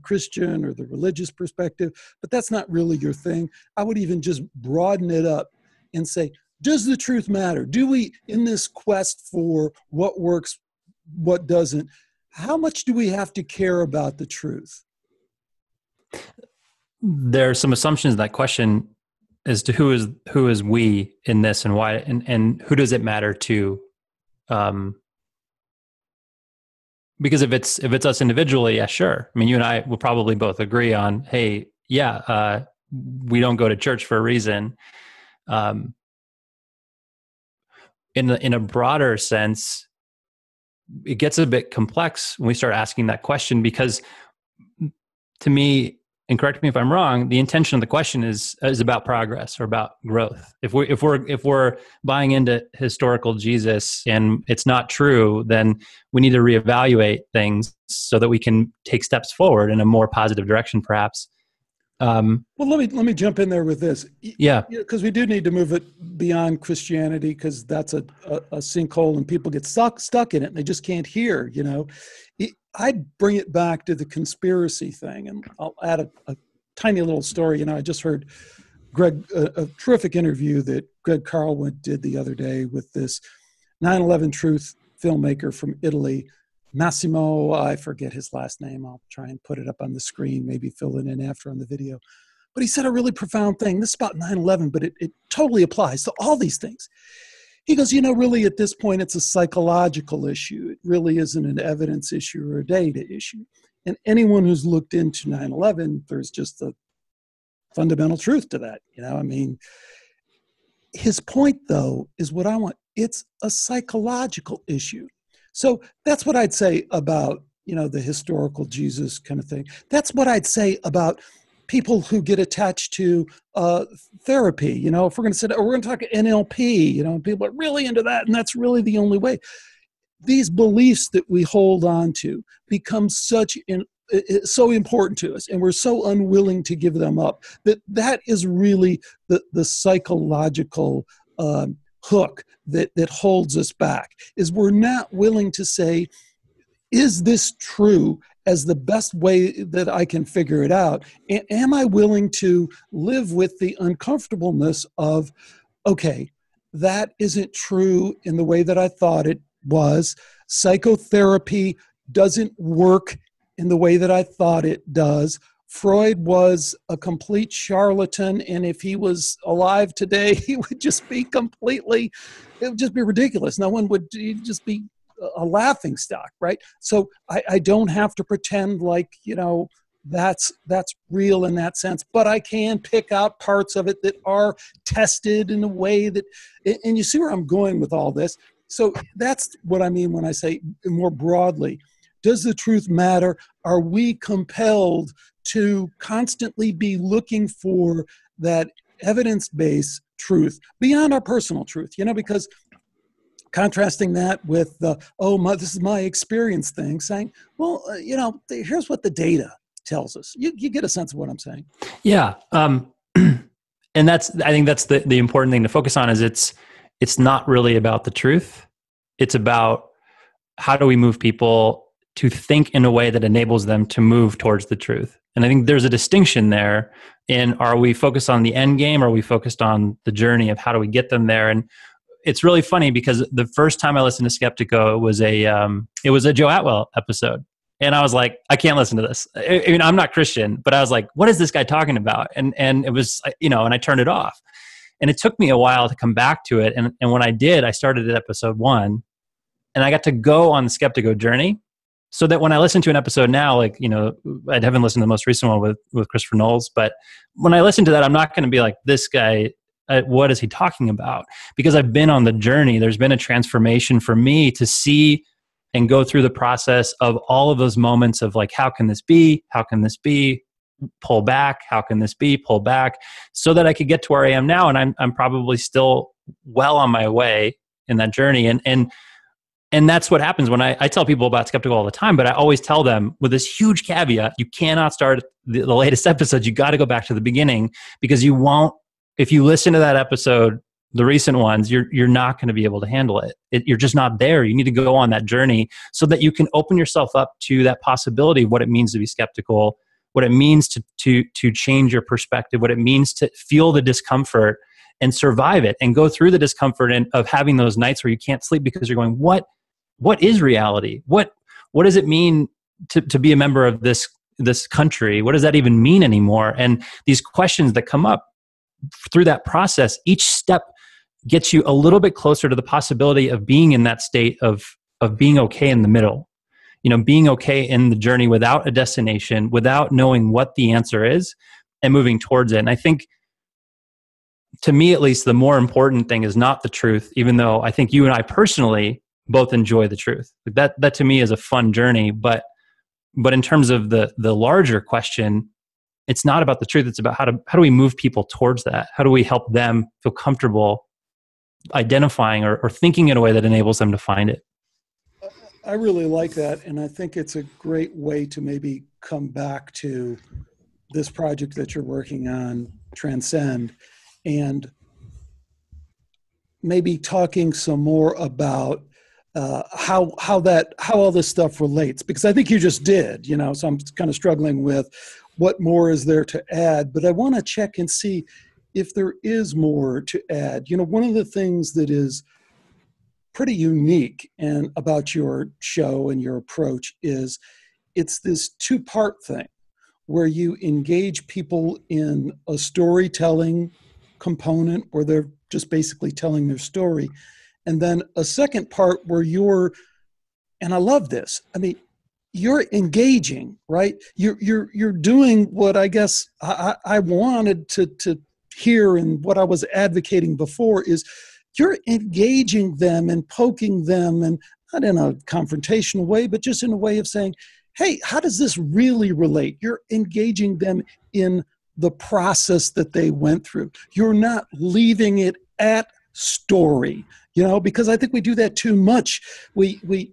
Christian or the religious perspective, but that's not really your thing. I would even just broaden it up and say, does the truth matter? Do we, in this quest for what works, what doesn't, how much do we have to care about the truth?
There are some assumptions in that question as to who is we in this and why, and who does it matter to? Because if it's us individually, yeah, sure. I mean, you and I will probably both agree on, hey, yeah, we don't go to church for a reason. In a broader sense, it gets a bit complex when we start asking that question, because to me, and correct me if I'm wrong, the intention of the question is about progress or about growth. If we're buying into historical Jesus and it's not true, then we need to reevaluate things so that we can take steps forward in a more positive direction, perhaps.
Well, let me jump in there with this.
Yeah,
because we do need to move it beyond Christianity, because that's a sinkhole and people get stuck in it and they just can't hear. I'd bring it back to the conspiracy thing, and I'll add a tiny little story. I just heard a terrific interview that Greg Carlwood did the other day with this 9/11 truth filmmaker from Italy, Massimo, I forget his last name. I'll try and put it up on the screen, maybe fill it in after on the video. But he said a really profound thing. This is about 9/11, but it totally applies to all these things. He goes, really at this point, it's a psychological issue. It really isn't an evidence issue or a data issue. And anyone who's looked into 9/11, there's just a fundamental truth to that. His point, though, is what I want. It's a psychological issue. So that's what I'd say about, the historical Jesus kind of thing. That's what I'd say about people who get attached to therapy. If we're going to say, we're going to talk NLP, people are really into that, and that's really the only way. These beliefs that we hold on to become so important to us, and we're so unwilling to give them up, that is really the psychological hook that holds us back, is we're not willing to say, is this true as the best way that I can figure it out? Am I willing to live with the uncomfortableness of, okay, that isn't true in the way that I thought it was. Psychotherapy doesn't work in the way that I thought it does. Freud was a complete charlatan, and if he was alive today, he would just be completely, it would just be ridiculous. No one would, he'd just be a laughing stock, right? So I don't have to pretend like, that's real in that sense, but I can pick out parts of it that are tested in a way that, and you see where I'm going with all this. So that's what I mean when I say more broadly, does the truth matter? Are we compelled to constantly be looking for that evidence-based truth beyond our personal truth? Because contrasting that with the, this is my experience thing, saying, well, here's what the data tells us. You get a sense of what I'm saying.
Yeah. And I think that's the important thing to focus on is it's not really about the truth. It's about how do we move people to think in a way that enables them to move towards the truth. And I think there's a distinction there in, are we focused on the end game? Or are we focused on the journey of how do we get them there? And it's really funny because the first time I listened to Skeptico, it was a Joe Atwell episode. And I was like, I can't listen to this. I mean, I'm not Christian, but I was like, what is this guy talking about? And it was, and I turned it off. And it took me a while to come back to it. And when I did, I started at episode 1 and I got to go on the Skeptico journey. So that when I listen to an episode now, I haven't listened to the most recent one with Christopher Knowles, but when I listen to that, I'm not going to be like, this guy, what is he talking about? Because I've been on the journey. There's been a transformation for me to see and go through the process of all of those moments of like, how can this be? How can this be? Pull back. How can this be? Pull back, so that I could get to where I am now. And I'm probably still well on my way in that journey. And that's what happens when I tell people about Skeptical all the time, but I always tell them with this huge caveat, you cannot start the latest episodes. You got to go back to the beginning, because you won't, if you listen to that episode, the recent ones, you're not going to be able to handle it. You're just not there. You need to go on that journey so that you can open yourself up to that possibility of what it means to be skeptical, what it means to change your perspective, what it means to feel the discomfort and survive it and go through the discomfort of having those nights where you can't sleep because you're going, what is reality? What does it mean to be a member of this country? What does that even mean anymore? And these questions that come up through that process, each step gets you a little bit closer to the possibility of being in that state of being okay in the middle, being okay in the journey without a destination, without knowing what the answer is and moving towards it. And I think, to me at least, the more important thing is not the truth, even though I think you and I personally both enjoy the truth. That to me is a fun journey, but in terms of the larger question, it's not about the truth. It's about how do we move people towards that? How do we help them feel comfortable identifying or thinking in a way that enables them to find it?
I really like that. And I think it's a great way to maybe come back to this project that you're working on, Transcend, and maybe talking some more about how all this stuff relates, because I think you just did, so I'm kind of struggling with what more is there to add, but I want to check and see if there is more to add. One of the things that is pretty unique and about your show and your approach is it's this two-part thing where you engage people in a storytelling component where they're just basically telling their story. And then a second part where and I love this, you're engaging, right? You're doing what I guess I wanted to hear, and what I was advocating before is you're engaging them and poking them, and not in a confrontational way, but just in a way of saying, hey, how does this really relate? You're engaging them in the process that they went through. You're not leaving it at story, because I think we do that too much. We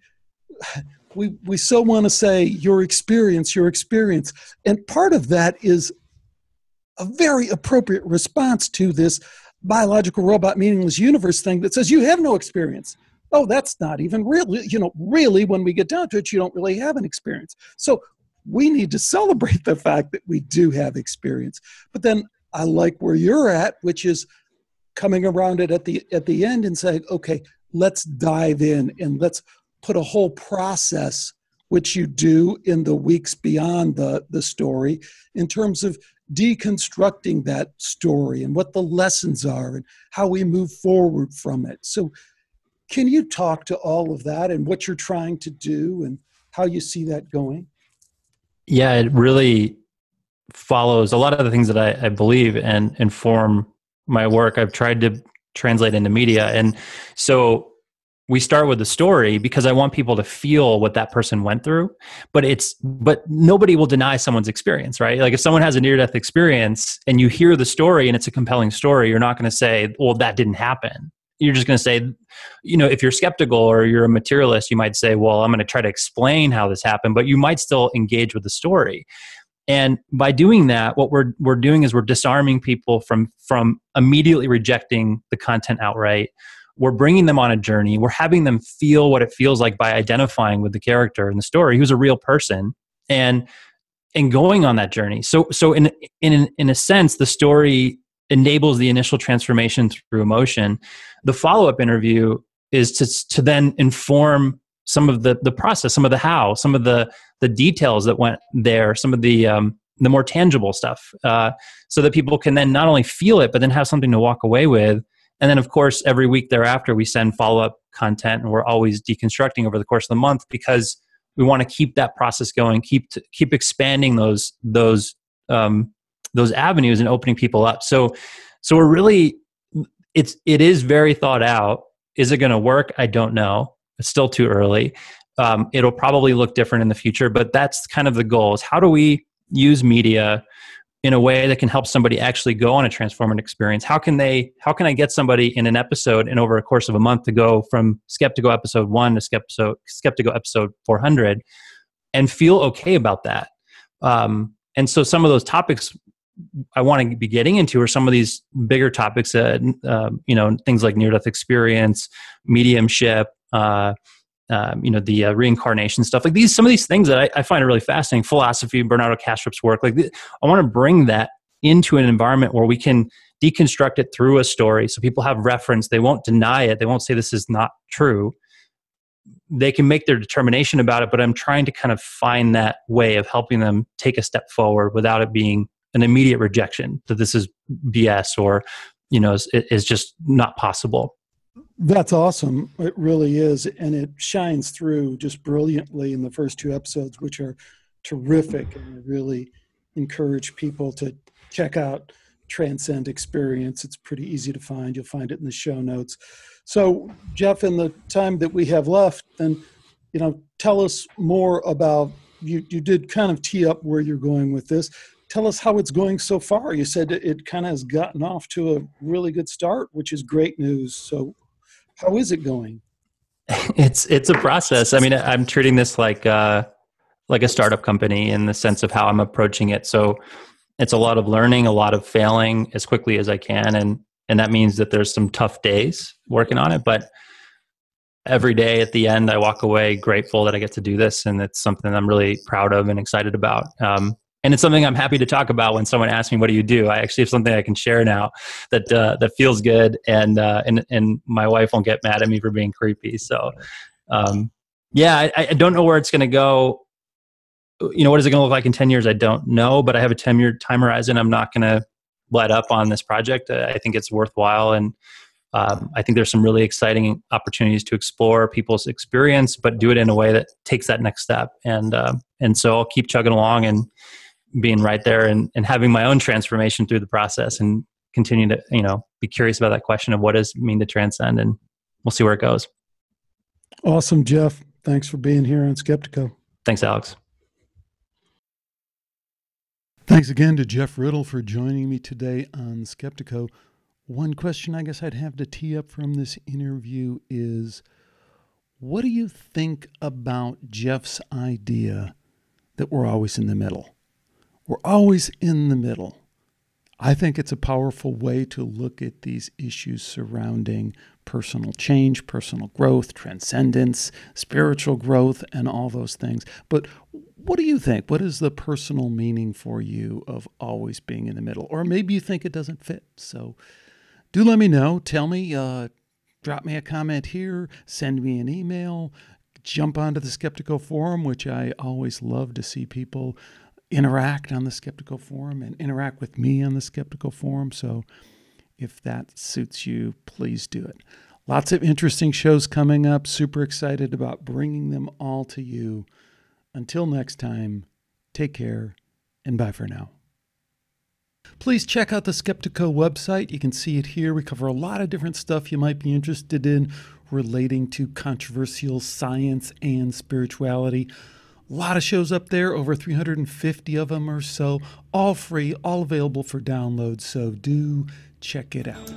so want to say your experience. And part of that is a very appropriate response to this biological robot meaningless universe thing that says you have no experience. Oh, that's not even really, really when we get down to it, you don't really have an experience. So we need to celebrate the fact that we do have experience. But then I like where you're at, which is coming around it at the end and saying, okay, let's dive in and let's put a whole process, which you do in the weeks beyond the story, in terms of deconstructing that story and what the lessons are and how we move forward from it. So can you talk to all of that and what you're trying to do and how you see that going?
Yeah, it really follows a lot of the things that I believe and inform my work. I've tried to translate into media. And so we start with the story because I want people to feel what that person went through, but nobody will deny someone's experience, right? Like if someone has a near-death experience and you hear the story and it's a compelling story, you're not going to say, well, that didn't happen. You're just going to say, if you're skeptical or you're a materialist, you might say, well, I'm going to try to explain how this happened, but you might still engage with the story. And by doing that, what we're doing is we're disarming people from immediately rejecting the content outright. We're bringing them on a journey. We're having them feel what it feels like by identifying with the character in the story, who's a real person, and going on that journey. So in a sense, the story enables the initial transformation through emotion. The follow-up interview is to then inform some of the process, some of the how, some of the details that went there, some of the more tangible stuff, so that people can then not only feel it, but then have something to walk away with. And then, of course, every week thereafter, we send follow-up content, and we're always deconstructing over the course of the month because we want to keep that process going, keep expanding those avenues and opening people up. So we're really, it is very thought out. Is it going to work? I don't know. It's still too early. It'll probably look different in the future, but that's kind of the goal: is how do we use media in a way that can help somebody actually go on a transformative experience? How can I get somebody in an episode and over a course of a month to go from Skeptical episode 1 to Skeptical episode 400 and feel okay about that? And so some of those topics I want to be getting into are some of these bigger topics, things like near-death experience, mediumship, the reincarnation stuff, like some of these things that I find are really fascinating. Philosophy, Bernardo Kastrup's work, I want to bring that into an environment where we can deconstruct it through a story, so people have reference. They won't deny it. They won't say this is not true. They can make their determination about it, but I'm trying to kind of find that way of helping them take a step forward without it being an immediate rejection that this is BS or is just not possible.
That's awesome. It really is. And it shines through just brilliantly in the first 2 episodes, which are terrific. And I really encourage people to check out Transcend Experience. It's pretty easy to find. You'll find it in the show notes. So, Jeff, in the time that we have left, then, tell us more about, you did kind of tee up where you're going with this. Tell us how it's going so far. You said it kind of has gotten off to a really good start, which is great news. So how is it going?
It's a process. I mean, I'm treating this like a startup company in the sense of how I'm approaching it. So it's a lot of learning, a lot of failing as quickly as I can. And that means that there's some tough days working on it. But every day at the end, I walk away grateful that I get to do this. And it's something I'm really proud of and excited about. And it's something I'm happy to talk about when someone asks me, what do you do? I actually have something I can share now that feels good. And my wife won't get mad at me for being creepy. So, I don't know where it's going to go. What is it going to look like in 10 years? I don't know, but I have a 10-year time horizon. I'm not going to let up on this project. I think it's worthwhile. And I think there's some really exciting opportunities to explore people's experience, but do it in a way that takes that next step. And so I'll keep chugging along and being right there and having my own transformation through the process and continue to, be curious about that question of what does it mean to transcend, and we'll see where it goes.
Awesome, Jeff. Thanks for being here on Skeptico.
Thanks, Alex.
Thanks again to Jeff Riddle for joining me today on Skeptico. One question I guess I'd have to tee up from this interview is, what do you think about Jeff's idea that we're always in the middle? We're always in the middle. I think it's a powerful way to look at these issues surrounding personal change, personal growth, transcendence, spiritual growth, and all those things. But what do you think? What is the personal meaning for you of always being in the middle? Or maybe you think it doesn't fit. So do let me know. Tell me, drop me a comment here, send me an email, jump onto the Skeptical Forum, which I always love to see people interact on the Skeptical Forum and interact with me on the Skeptical Forum. So if that suits you, please do it. Lots of interesting shows coming up. Super excited about bringing them all to you. Until next time, take care and bye for now. Please check out the Skeptico website. You can see it here. We cover a lot of different stuff you might be interested in relating to controversial science and spirituality. A lot of shows up there, over 350 of them or so, all free, all available for download. So do check it out.